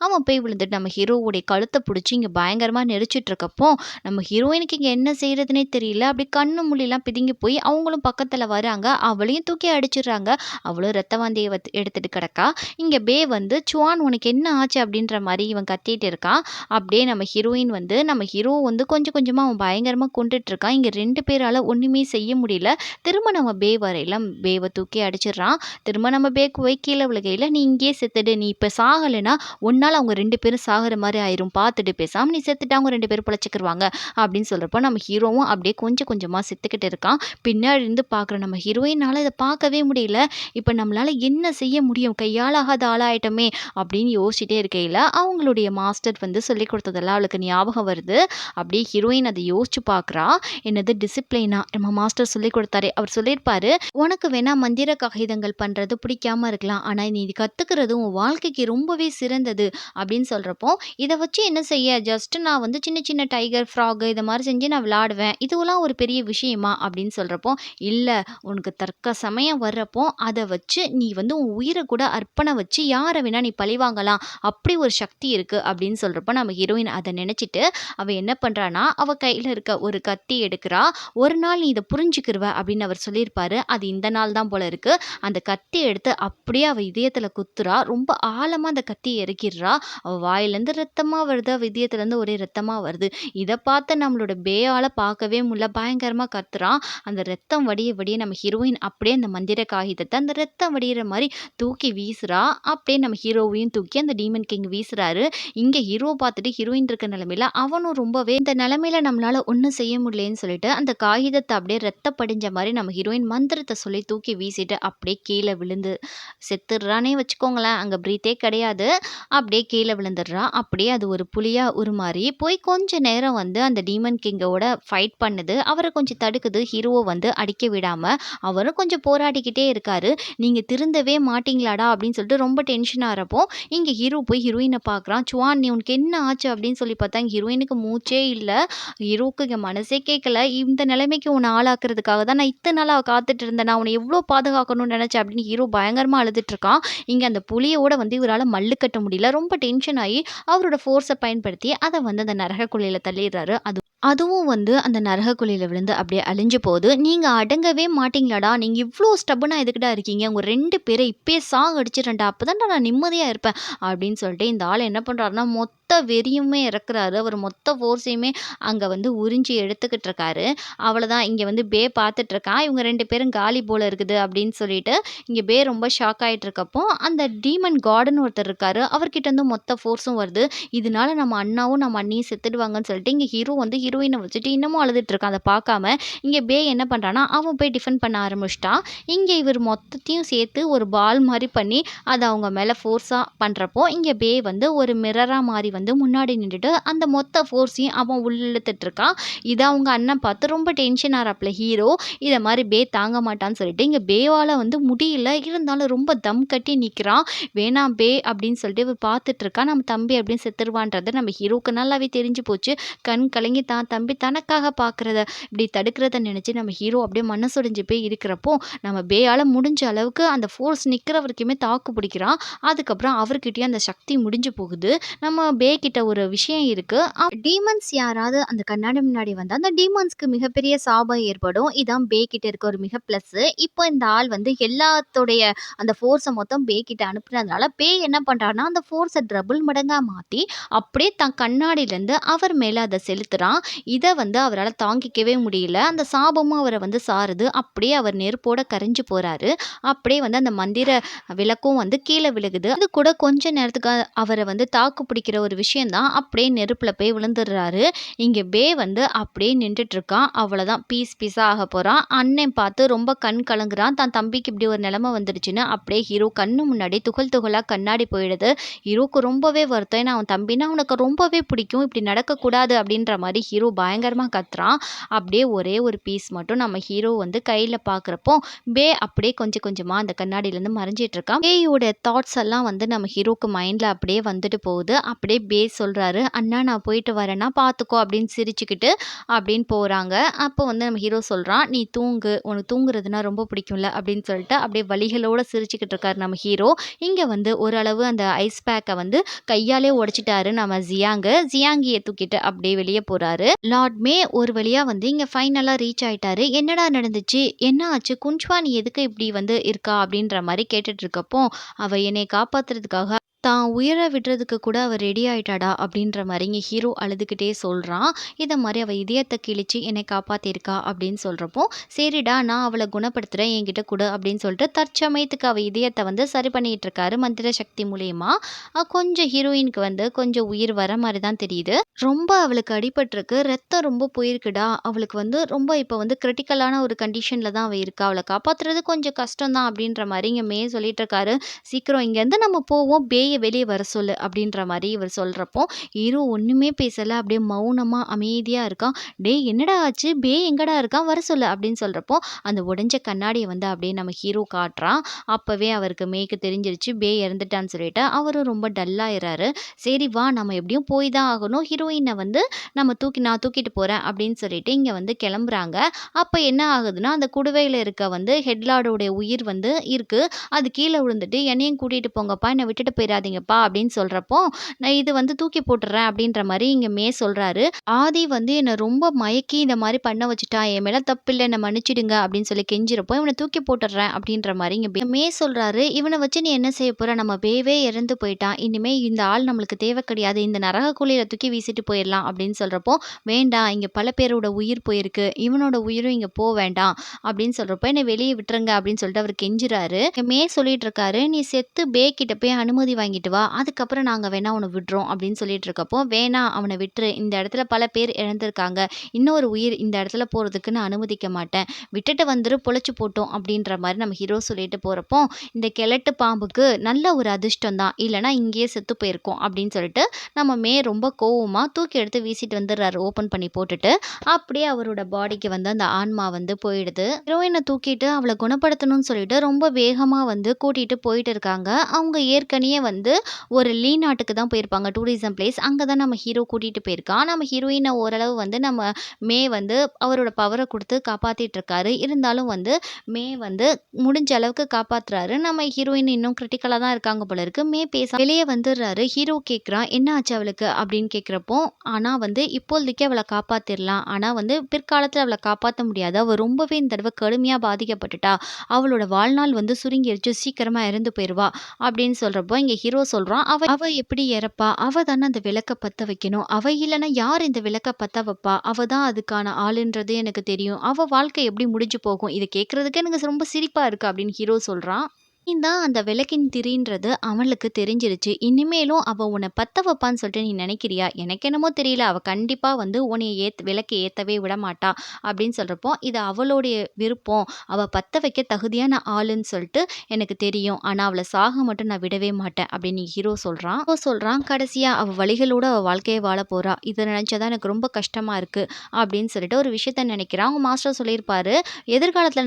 அவன் போய் விழுந்துட்டு நம்ம ஹீரோவுடைய கழுத்த புடிச்சு இங்க பயங்கரமா நெரிச்சிட்டு இருக்கப்போ, நம்ம ஹீரோயினுக்கு இங்க என்ன செய்றதுன்னே தெரியல. அப்படியே கண்ணு மூடிலாம் பிதுங்கி போய் அவங்களும் பக்கத்துல வராங்க. அவளையும் தூக்கி அடிச்சிடுறாங்க. அவளும் ரத்த வாந்திய எடுத்துட்டு கிடக்கா. இங்க பே வந்து, "சுவான் உனக்கு என்ன ஆச்சு?" அப்படின்ற மாரி இவன் கத்திட்டு இருக்கான். அப்படியே நம்ம ஹீரோ வந்து கொஞ்சம் கொஞ்சமா அவன் பயங்கரமா கொன்றுட்டு இருக்கான். இங்க 2 பேரால ஒண்ணுமே செய்ய முடியல. திரும்ப நம்ம பே வரையில பேவ தூக்கி அடிச்சிடுறான். திரும்ப நம்ம பேக்கு போய் கீழ விழுகையில, "நீ இங்கேயே செத்துடு. நீ இப்ப சாகலைன்னா, உன்னால அவங்க 2 பேரும் சாகுற மாரி ஆயிரும். பார்த்துடு பேசாம நீ செத்துட்டா அவங்க 2 பேரும் பிழைச்சுக்கிருவாங்க." அப்படின்னு சொல்றப்போ, நம்ம ஹீரோவும் அப்படியே கொஞ்சம் கொஞ்சமா செத்துக்கிட்டு இருக்கான். பின்னாடி இருந்து பார்க்குற நம்ம ஹீரோயினால இத பார்க்கவே முடியல. இப்ப நம்மளால என்ன செய்ய முடியும்? கையாலாகாத ஆளாயிட்டோமே அப்படின்னு யோசிச்சுட்டே இருக்கையில, அவங்களுடைய மாஸ்டர் வந்து சொல்லிக் குடுத்ததெல்லாம் அவளுக்கு ஞாபகம் வருது. அப்படியே ஹீரோயின் அத யோசிச்சு பார்க்குறா. என்னது டிசிப்ளினா? நம்ம மாஸ்டர் சொல்லிக் குடுத்தாரே, அவர் சொல்லியிருப்பாரு, "உனக்கு வேணா மந்திர காகிதங்கள் பண்றது பிடிக்காம இருக்கலாம். ஆனா நீ இது கத்துக்கிறது உன் வாழ்க்கைக்கு ரொம்பவே சிறந்தது." அப்படின்னு சொல்றப்போ, "இத வச்சு என்ன செய்ய? ஜஸ்ட் நான் வந்து சின்ன சின்ன டைகர், ஃப்ராக் இத மாரி செஞ்சு நான் விளையாடுவேன். இதுவெல்லாம் ஒரு பெரிய விஷயமா?" அப்படின்னு சொல்றப்போ, "இல்ல, உனக்கு தக்க சமயம் வர்றப்போ, அத வச்சு நீ வந்து உன் உயிர கூட அர்ப்பணம் வச்சு யார வேணா நீ பழிவாங்கலாம். அப்படி ஒரு சக்தி இருக்கு." அப்படின்னு சொல்றப்போ, நம்ம ஹீரோயின் அத நினைச்சுட்டு, அவ என்ன பண்றான்னா, அவ கையில இருக்க ஒரு கத்தி எடுக்குறா. "ஒரு நாள் நீ இத புரிஞ்சுக்கிருவ." அப்படின்னு அவர் சொல்லியிருப்பாரு. அது இந்த நாள் தான் போல இருக்கு. அந்த கத்தி எடுத்து அப்படியே அவ இதயத்துல குத்துறா. ரொம்ப ஆழமா அந்த கத்திய இறக்கிர்றா. அவ வாயிலேருந்து ரத்தமா வருது. அவ இதயத்துலேருந்து ஒரே ரத்தமா வருது. இத பார்த்து நம்மளோட பேயால பார்க்கவே முடியல. பயங்கரமா கத்துறான். அந்த ரத்தம் வடிய வடிய நம்ம ஹீரோயின் அப்படியே அந்த மந்திர காகிதத்த அந்த ரத்தம் வடியிற மாரி தூக்கி வீசுறா. அப்படியே நம்ம ஹீரோவையும் தூக்கி அந்த டீமன் கிங் வீசுறாரு. இங்க ஹீரோ பார்த்துட்டு ஹீரோயின் இருக்க நிலைமையில அவனும் ரொம்பவே இந்த நிலைமையில நம்மளால ஒண்ணும் செய்ய முடியலன்னு சொல்லிட்டு அந்த காகிதத்த அப்படியே ரத்தம் படிஞ்ச மாரி நம்ம ஹீரோயின் மந்திரத்த சொல்லி தூக்கி வீசிட்டு அப்படியே கீழ விழுந்து செத்துடுறான்னே வச்சுக்கோங்களேன். அங்க பிரீத்தே கிடையாது. அப்படியே கீழ விழுந்துடுறா. அப்படியே அது ஒரு புலியா உருமாறி போய் கொஞ்ச நேரம் வந்து அந்த டீமன் கிங்கோட ஃபைட் பண்ணுது. அவர கொஞ்சம் தடுக்குது. ஹீரோவ வந்து அடிக்க விடாம. அவரும் கொஞ்சம் போராடிக்கிட்டே இருக்காரு. "நீங்க திருந்தவே மாட்டீங்களாடா?" அப்படின்னு சொல்லிட்டு ரொம்ப டென்ஷன் ஆறப்போ, இங்க ஹீரோ போய் ஹீரோயின பார்க்குறான். "சுவான் நீ உனக்கு என்ன ஆச்சு?" அப்படின்னு சொல்லி பார்த்தா, ஹீரோயினுக்கு மூச்சே இல்ல. ஹீரோவுக்கு இங்க மனசே கேட்கல. இந்த நிலைமைக்கு உன்ன ஆளாக்குறதுக்காக தான் நான் இத்தன நாளா காத்துட்டு இருந்தேன். நான் உன்ன எவ்ளோ பாதுகாக்கணும்னு நெனச்சேன் அப்படின்னு ஹீரோ பயங்கரமா அழுதுட்டு இருக்கான். இங்க அந்த புலியோட வந்து இவரால மல்லு கட்ட முடியல. ரொம்ப டென்ஷன் ஆயி அவரோட ஃபோர்ஸ பயன்படுத்தி அத வந்து அந்த நரக குழியில தள்ளிர்றாரு. அதுவும் வந்து அந்த நரக குழியில விழுந்து அப்படியே அழிஞ்சு போகுது. "நீங்க அடங்கவே மாட்டீங்களாடா! நீங்க இவ்ளோ ஸ்டப்பர்னா எதுக்குடா இருக்கீங்க? உங்க 2 பேர இப்பயே சாகடிச்சிடுறேன்டா! அப்பதான்டா நான் நிம்மதியா இருப்பேன்." அப்படின்னு சொல்லிட்டு இந்த ஆள் என்ன பண்றாருன்னா, மொத்த வெறியுமே இறக்குறாரு. அவர் மொத்த ஃபோர்ஸையுமே அங்க வந்து உறிஞ்சி எடுத்துக்கிட்டு இருக்காரு. அவ்வளதான் இங்க வந்து பே பார்த்துட்டு இருக்கான். இவங்க 2 பேரும் காலி போல இருக்குது அப்படின்னு சொல்லிட்டு, இங்க பே ரொம்ப ஷாக் ஆயிட்டு இருக்கப்போ, அந்த டீமன் காடுன்னு ஒருத்தர் இருக்காரு. அவர்கிட்ட இருந்து மொத்த ஃபோர்ஸும் வருது. இதனால நம்ம அண்ணாவும், நம்ம அண்ணியும் செத்துடுவாங்கன்னு சொல்லிட்டு, இங்க ஹீரோ வந்து ஹீரோயின வச்சுட்டு இன்னமும் அழுதுட்டு இருக்கான். அத பார்க்காம, இங்க பே என்ன பண்றான்னா, அவன் போய் டிஃபெண்ட் பண்ண ஆரம்பிச்சுட்டான். இங்க இவர் மொத்தத்தையும் சேர்த்து ஒரு பால் மாரி பண்ணி, அத அவங்க மேல ஃபோர்ஸா பண்றப்போ, இங்க பே வந்து ஒரு மிரரா மாறி வந்து முன்னாடி நின்னுட்டு, அந்த மொத்த ஃபோர்ஸையும் அவன் உள்ள இழுத்துட்டு இருக்கான். இத அவங்க அண்ணன் பார்த்து ரொம்ப டென்ஷன் ஆறாப்ல ஹீரோ. இத மாரி பே தாங்க மாட்டான்னு சொல்லிட்டு, இங்க பேவால வந்து முடியல. இருந்தாலும் ரொம்ப தம் கட்டி நிக்கிறான். "வேணாம் பே" அப்படின்னு சொல்லிட்டு இவ பார்த்துட்டு இருக்கா. நம்ம தம்பி எப்படியும் செத்துருவான்றது நம்ம ஹீரோக்கு நல்லாவே தெரிஞ்சு போச்சு. கண் கலங்கி தான் தம்பி தனக்காக பார்க்குறத இப்படி தடுக்கிறத நினைச்சு நம்ம ஹீரோ அப்படியே மனசொடைஞ்சு போய் இருக்கிறப்போ, நம்ம பேயால முடிஞ்ச அளவுக்கு அந்த ஃபோர்ஸ் நிக்கிற வரைக்குமே தாக்கு பிடிக்கிறான். அதுக்கப்புறம் அவர்கிட்டயும் அந்த சக்தி முடிஞ்சு போகுது. நம்ம பே கிட்ட ஒரு விஷயம் இருக்கு. டீமன்ஸ் யாராவது அந்த கண்ணாடி முன்னாடி வந்தா, அந்த டீமன்ஸ்க்கு மிகப்பெரிய சாபம் ஏற்படும். இதான் பே கிட்ட இருக்க ஒரு மிக ப்ளஸ்ஸு. இப்போ இந்த ஆள் வந்து எல்லாத்துடைய அந்த ஃபோர்ஸ மொத்தம் பே கிட்ட அனுப்புனதுனால, பே என்ன பண்றான்னா, அந்த ஃபோர்ஸ டபுள் மடங்கா மாத்தி, அப்படியே தன் கண்ணாடிலருந்து அவர் மேல அத செலுத்துறான். இத வந்து அவரால தாங்கிக்கவே முடியல. அந்த சாபமும் அவர வந்து சாருது. அப்படியே அவர் நெருப்போட கரைஞ்சு போறாரு. அப்படியே வந்து அந்த மந்திர விளக்கும் வந்து கீழ விழுகுது. அது கூட கொஞ்ச நேரத்துக்கு அவர வந்து தாக்கு பிடிக்கிற ஒரு விஷயம் தான். அப்படியே நெருப்புல போய் விழுந்துடுறாரு. இங்க பே வந்து அப்படியே நின்டுட்டு இருக்கான். அவ்வளோதான் பீஸ் பீஸா ஆகப் போறான். அண்ணன் பார்த்து ரொம்ப கண் கலங்குறான். தன் தம்பிக்கு இப்படி ஒரு நிலைமை வந்துருச்சுன்னு அப்படியே ஹீரோ கண்ணு முன்னாடி துகள் துகளா கண்ணாடி போயிடுது. ஹீரோக்கு ரொம்பவே வருத்தம். ஏன்னா அவன் தம்பின்னா அவனுக்கு ரொம்பவே பிடிக்கும். இப்படி நடக்கக்கூடாது அப்படின்ற மாரி ஹீரோ பயங்கரமா கத்துறான். அப்படியே ஒரே ஒரு பீஸ் மட்டும் நம்ம ஹீரோ வந்து கையில பார்க்குறப்போ, பே அப்படியே கொஞ்சம் கொஞ்சமா அந்த கண்ணாடியிலேருந்து மறைஞ்சிட்டு இருக்கான். பேயோட தாட்ஸ் எல்லாம் வந்து நம்ம ஹீரோக்கு மைண்ட்ல அப்படியே வந்துட்டு போகுது. அப்படியே பே சொல்றாரு, "அண்ணா நான் போயிட்டு வரேன்னா பார்த்துக்கோ" அப்படின்னு சிரிச்சுக்கிட்டு அப்படின்னு போறாங்க. அப்போ வந்து நம்ம ஹீரோ சொல்றான், "நீ தூங்கு. உனக்கு தூங்குறதுன்னா ரொம்ப பிடிக்கும்ல" அப்படின்னு சொல்லிட்டு அப்படியே வலிகளோட சிரிச்சுக்கிட்டு இருக்காரு நம்ம ஹீரோ. இங்க வந்து ஓரளவு அந்த ஐஸ் பேக்க வந்து கையாலே உடைச்சிட்டாரு நம்ம ஜியாங்கு. ஜியாங்கிய தூக்கிட்டு அப்படியே வெளிய போறாரு. லார்ட் மே ஒரு வழியா வந்து இங்க ஃபைனலா ரீச் ஆயிட்டாரு. "என்னடா நடந்துச்சு? என்ன ஆச்சு? குன்ச்வா நீ எதுக்கு இப்படி வந்து இருக்கா?" அப்படின்ற மாரி கேட்டுட்டு இருக்கப்போ, அவ என்னைய காப்பாத்துறதுக்காக தான் உயிர விடுறதுக்கு கூட அவ ரெடி ஆயிட்டாடா அப்படின்ற மாரி இங்க ஹீரோ அழுதுகிட்டே சொல்றான். இத மாரி அவ இதயத்த கிழிச்சு என்னை காப்பாத்தியிருக்கா அப்படின்னு சொல்றப்போ, "சரிடா நான் அவள குணப்படுத்துறேன் என்கிட்ட குடு" அப்படின்னு சொல்லிட்டு தற்சமயத்துக்கு அவ இதயத்த வந்து சரி பண்ணிட்டு இருக்காரு மந்திர சக்தி மூலியமா. கொஞ்சம் ஹீரோயினுக்கு வந்து கொஞ்சம் உயிர் வர மாரி தான் தெரியுது. ரொம்ப அவளுக்கு அடிபட்டிருக்கு. ரத்தம் ரொம்ப போயிருக்குடா. அவளுக்கு வந்து ரொம்ப இப்ப வந்து கிரிட்டிக்கலான ஒரு கண்டிஷன்ல தான் அவ இருக்கா. அவள காப்பாத்துறது கொஞ்சம் கஷ்டம் தான் அப்படின்ற மாரி இங்க மே சொல்லிட்டு இருக்காரு. "சீக்கிரம் இங்கேருந்து நம்ம போவோம். பேய வெளிய வர சொல்லு" அப்படின்ற மாரி இவர் சொல்றப்போ, ஹீரோ ஒண்ணுமே பேசல. அப்படியே மௌனமா அமைதியா இருக்கான். "டேய் என்னடா ஆச்சு? பே எங்கடா இருக்கான்? வர சொல்லு" அப்படின்னு சொல்றப்போ, அந்த உடைஞ்ச கண்ணாடிய வந்து அப்படியே நம்ம ஹீரோ காட்டுறான். அப்பவே அவருக்கு மேய்க்கு தெரிஞ்சிருச்சு பே இறந்துட்டான்னு சொல்லிட்டு. அவரும் ரொம்ப டல்லாயிறாரு. "சரி வா நம்ம எப்படியும் போய் தான் ஆகணும். ஹீரோயின வந்து நான் தூக்கிட்டு போறேன்" அப்படின்னு சொல்லிட்டு இங்க வந்து கிளம்புறாங்க. அப்ப என்ன ஆகுதுன்னா, அந்த குடுவையில இருக்க வந்து ஹெட்லார்டோடைய உயிர் வந்து இருக்கு. அது கீழ விழுந்துட்டு, "என்னையும் கூட்டிட்டு போங்கப்பா, என்ன விட்டுட்டு போயிறாதீங்கப்பா" அப்படின்னு சொல்றப்போ, "நான் இது வந்து தூக்கி போட்டுர்றேன்" அப்படின்ற மாரி இங்க மே சொல்றாரு. "ஆதி வந்து என்ன ரொம்ப மயக்கி இந்த மாரி பண்ண வச்சுட்டான். என் மேல தப்பில்ல. என்ன மன்னிச்சிடுங்க" அப்படின்னு சொல்லி கெஞ்சிறப்போ, "இவன தூக்கி போட்டுர்றேன்" அப்படின்ற மாரி இங்க மே சொல்றாரு. "இவன வச்சு நீ என்ன செய்ய போற? நம்ம பேவே இறந்து போயிட்டான். இனிமே இந்த ஆள் நம்மளுக்கு தேவை கிடையாது. இந்த நரக குழியில தூக்கி வீசிட்டு போயிரலாம்" அப்படின்னு சொல்றப்போ, "வேண்டாம். இங்க பல பேரோட உயிர் போயிருக்கு. இவனோட உயிரும் இங்க வேண்டாம்" அப்படின்னு சொல்றப்போ, "என்ன வெளிய விட்டுருங்க" அப்படின்னு சொல்லிட்டு அவரு கெஞ்சுறாரு. மே சொல்லிட்டு இருக்காரு, "நீ செத்து பே கிட்ட போய் அனுமதி வாங்கிட்டு வா. அதுக்கப்புறம் நாங்க வேணா உன்ன விடுறோம்" அப்படின்னு சொல்லிட்டு இருக்கப்போ, "வேணாம் அவன விட்டுரு. இந்த இடத்துல பல பேர் இறந்திருக்காங்க. இன்னொரு உயிர் இந்த இடத்துல போறதுக்கு நான் அனுமதிக்க மாட்டேன். விட்டுட்டு வந்துரு பொழச்சு போட்டும்" அப்படின்ற மாரி நம்ம ஹீரோ சொல்லிட்டு போறப்போ, "இந்த கெழட்டு பாம்புக்கு நல்ல ஒரு அதிர்ஷ்டம் தான். இல்லன்னா இங்கேயே செத்து போயிருக்கும்" அப்படின்னு சொல்லிட்டு நம்ம மே ரொம்ப கோவமா தூக்கி எடுத்து வீசிட்டு வந்துடுறாரு ஓப்பன் பண்ணி போட்டுட்டு. அப்படியே அவரோட பாடிக்கு வந்து அந்த ஆன்மா வந்து போயிடுது. ஹீரோயின தூக்கிட்டு அவள குணப்படுத்தணும்னு சொல்லிட்டு ரொம்ப வேகமா வந்து கூட்டிட்டு போயிட்டு இருக்காங்க. அவங்க ஏற்கனவே வந்து வந்து ஒரு நாட்டுக்கு தான் போயிருப்பாங்க. Tourism place. அங்க தான் நம்ம ஹீரோ கூட்டிட்டு போயிருக்கான். நம்ம ஹீரோயின ஓரளவு வந்து நம்ம மே வந்து அவரோட பவர குடுத்து காப்பாத்திட்டு இருக்காரு. இருந்தாலும் வந்து மே வந்து முடிஞ்ச அளவுக்கு காப்பாத்துறாரு. நம்ம ஹீரோயின் இன்னும் கிரிட்டிக்கலா தான் இருக்காங்க போல இருக்கு. மே பேசாம வெளிய வந்துர்றாரு. ஹீரோ கேட்குறான், "என்ன ஆச்சு அவளுக்கு?" அப்படின்னு கேட்கிறப்போ, ஆனா வந்து இப்போதைக்கு அவள காப்பாத்திரலாம். ஆனா வந்து பிற்காலத்துல அவள காப்பாத்த முடியாது. அவ ரொம்பவே இந்த தடவ கடுமையா பாதிக்கப்பட்டுட்டா. அவளோட வாழ்நாள் வந்து சுருங்கிருச்சு. சீக்கிரமா இறந்து போயிருவா. அப்படின்னு சொல்றப்போ, இங்க ஹீரோ சொல்றான், "அவ அவ எப்படி இறப்பா? அவ தானே அந்த விளக்க பத்த வைக்கணும். அவ இல்லன்னா யார் இந்த விளக்க பத்த வைப்பா? அவ தான் அதுக்கான ஆளுன்றது எனக்கு தெரியும். அவ வாழ்க்கை எப்படி முடிஞ்சு போகும்? இத கேட்கறதுக்கே எனக்கு ரொம்ப சிரிப்பா இருக்கு." அப்படின்னு ஹீரோ சொல்றான். நீ தான் அந்த விளக்கின் திரின்றது அவளுக்கு தெரிஞ்சிருச்சு. இனிமேலும் அவ உன்ன பத்த வைப்பான்னு சொல்லிட்டு நீ நினைக்கிறியா? எனக்கு என்னமோ தெரியல. அவ கண்டிப்பா வந்து உன்னைய விளக்க ஏத்தவே விடமாட்டா. அப்படின்னு சொல்றப்போ, இது அவளுடைய விருப்பம். அவ பத்த வைக்க தகுதியான ஆளுன்னு சொல்லிட்டு எனக்கு தெரியும். ஆனா அவள சாக மட்டும் நான் விடவே மாட்டேன். அப்படின்னு ஹீரோ சொல்றான். ஹீரோ சொல்றான், கடைசியா அவ வலிகளோட அவ வாழ்க்கைய வாழப் போறா. இத நினைச்சா தான் எனக்கு ரொம்ப கஷ்டமா இருக்கு. அப்படின்னு சொல்லிட்டு ஒரு விஷயத்த நினைக்கிறான். அவங்க மாஸ்டர் சொல்லியிருப்பாரு, எதிர்காலத்துல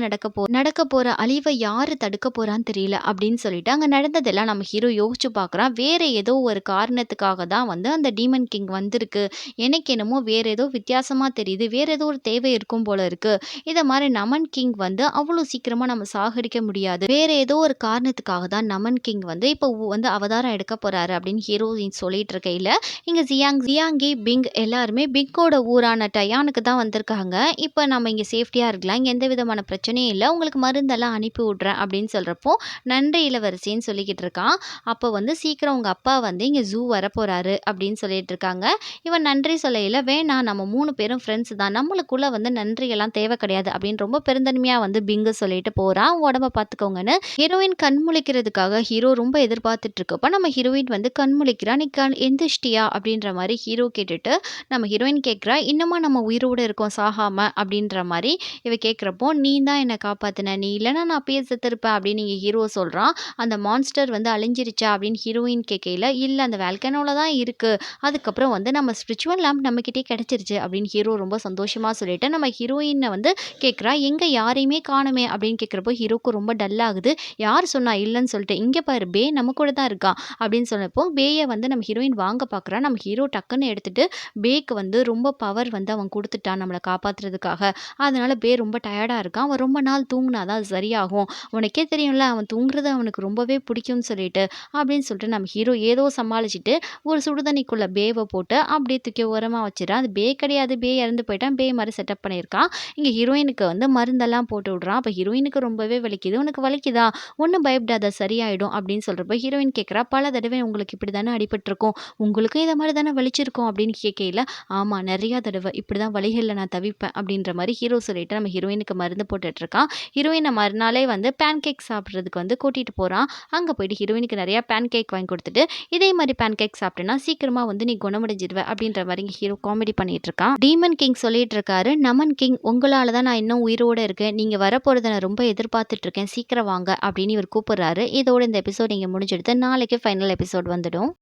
நடக்க போற அழிவ யாரு தடுக்க போறான்னு தெரியல அப்படின்னு சொல்லிட்டு அங்க நடந்ததெல்லாம் நம்ம ஹீரோ யோசிச்சு பார்க்குறான். வேற ஏதோ ஒரு காரணத்துக்காக தான் வந்து அந்த டீமன் கிங் வந்திருக்கு. எனக்கு என்னமோ வேற ஏதோ வித்தியாசமா தெரியுது. வேற ஏதோ ஒரு தேவை இருக்கும் போல இருக்கு. இத மாரி நமன் கிங் வந்து அவ்வளோ சீக்கிரமா நம்ம சாகடிக்க முடியாது. வேற ஏதோ ஒரு காரணத்துக்காக தான் நமன் கிங் வந்து இப்போ வந்து அவதாரம் எடுக்க போறாரு அப்படின்னு ஹீரோயின் சொல்லிட்டு இருக்கையில, இங்க ஜியாங்கி, பிங் எல்லாருமே பிங்கோட ஊரான டயானுக்கு தான் வந்திருக்காங்க. இப்ப நம்ம இங்க சேஃப்டியா இருக்கலாம். இங்க எந்த விதமான பிரச்சனையும் இல்ல. உங்களுக்கு மருந்தெல்லாம் அனுப்பி விடுறேன் அப்படின்னு சொல்றப்போ, நன்றி இளவரசின்னு சொல்லிக்கிட்டு இருக்கான். அப்போ வந்து சீக்கிரம் உங்க அப்பா வந்து இங்க ஜூ வரப்போறாரு அப்படின்னு சொல்லிட்டு இருக்காங்க. இவன் நன்றி சொல்லையில, வேணாம் நம்ம 3 பேரும் ஃப்ரெண்ட்ஸ் தான். நம்மளுக்குள்ள வந்து நன்றி எல்லாம் தேவை கிடையாது அப்படின்னு ரொம்ப பெருந்தன்மையா வந்து பிங்கு சொல்லிட்டு போறான். உடம்ப பார்த்துக்கோங்கன்னு. ஹீரோயின் கண் முழிக்கிறதுக்காக ஹீரோ ரொம்ப எதிர்பார்த்துட்டு இருக்கப்ப நம்ம ஹீரோயின் வந்து கண் முழிக்கிறா. "நீ எந்திரிச்சிட்டியா?" அப்படின்ற மாரி ஹீரோ கேட்டுட்டு நம்ம ஹீரோயின் கேட்கிறா, "இன்னுமா நம்ம உயிரோட இருக்கோம் சாகாம?" அப்படின்ற மாரி இவ கேட்கிறப்போ, "நீ தான் என்ன காப்பாத்துன. நீ இல்லன்னா நான் அப்பயே செத்துருப்பேன்." அப்படின்னு இங்க ஹீரோ சொல்றான். அந்த மான்ஸ்டர் வந்து அழிஞ்சிருச்சா அப்படின்னு ஹீரோயின் கேட்கையில, "இல்ல அந்த வால்கனோல தான் இருக்கு. அதுக்கப்புறம் வந்து நம்ம ஸ்பிரிச்சுவல் லேம்ப் நம்மகிட்டயே கிடைச்சிருச்சு." அப்படின்னு ஹீரோ ரொம்ப சந்தோஷமா சொல்லிட்டு நம்ம ஹீரோயின வந்து கேட்கிறா, "எங்க யாரையுமே காணோமே?" அப்படின்னு கேட்கிறப்போ ஹீரோக்கு ரொம்ப டல் ஆகுது. யார் சொன்னா இல்லன்னு சொல்லிட்டு, "இங்க பாரு பே நம்ம கூட தான் இருக்கான்." அப்படின்னு சொன்னப்போ பேய வந்து நம்ம ஹீரோயின் வாங்க பார்க்குறா. நம்ம ஹீரோ டக்குன்னு எடுத்துட்டு பேக்கு வந்து ரொம்ப பவர் வந்து அவன் குடுத்துட்டான் நம்மள காப்பாத்துறதுக்காக. அதனால பே ரொம்ப டயர்டா இருக்கான். அவன் ரொம்ப நாள் தூங்குனா தான் அது சரியாகும். உனக்கே தெரியும்ல அவன் தூங்குறது அவனுக்கு ரொம்பவே பிடிக்கும்னு சொல்லிட்டு, அப்படின்னு சொல்லிட்டு நம்ம ஹீரோ ஏதோ சமாளிச்சுட்டு ஒரு சுடுதண்ணிக்குள்ள பேவ போட்டு அப்படியே தூக்கி ஓரமா வச்சுர்றான். அது பே கிடையாது. பே இறந்து போயிட்டான். பே மாரி செட்டப் பண்ணியிருக்கான். இங்க ஹீரோயினுக்கு வந்து மருந்தெல்லாம் போட்டு விடுறான். அப்ப ஹீரோயினுக்கு ரொம்பவே வலிக்குது. "உனக்கு வலிக்குதா? ஒண்ணும் பயப்படாத சரியாயிடும்." அப்படின்னு சொல்றப்ப ஹீரோயின் கேட்கிறா, "பல தடவை உங்களுக்கு இப்படி தானே அடிபட்டுருக்கும். உங்களுக்கும் இத மாரி தானே வலிச்சிருக்கும்." அப்படின்னு கேட்கையில, "ஆமா நெறையா தடவ இப்படிதான் வலிகள்ல நான் தவிப்பேன்." அப்படின்ற மாரி ஹீரோ சொல்லிட்டு நம்ம ஹீரோயினுக்கு மருந்து போட்டுட்டு இருக்கான். ஹீரோயின மறுநாளே வந்து பேன் கேக் சாப்பிடுறதுக்கு வந்து கூட்டிட்டு போறான். அங்க போயிட்டு ஹீரோயினுக்கு நெறைய பேன் கேக் வாங்கி குடுத்துட்டு, "இதே மாரி பேன் கேக் சாப்பிட்டேன்னா சீக்கிரமா வந்து நீ குணமடைஞ்சிருவ." அப்படின்ற மாரி இங்க ஹீரோ காமெடி பண்ணிட்டு இருக்கான். டீமன் கிங் சொல்லிட்டு இருக்காரு, "நமன் கிங் உங்களால தான் நான் இன்னும் உயிரோட இருக்கேன். நீங்க வரப்போறத நான் ரொம்ப எதிர்பார்த்துட்டு இருக்கேன். சீக்கிரம் வாங்க." அப்படின்னு இவர் கூப்பிடுறாரு. இதோட இந்த எபிசோட் இங்க முடிஞ்சிடுது. நாளைக்கு ஃபைனல் எபிசோட் வந்துடும்.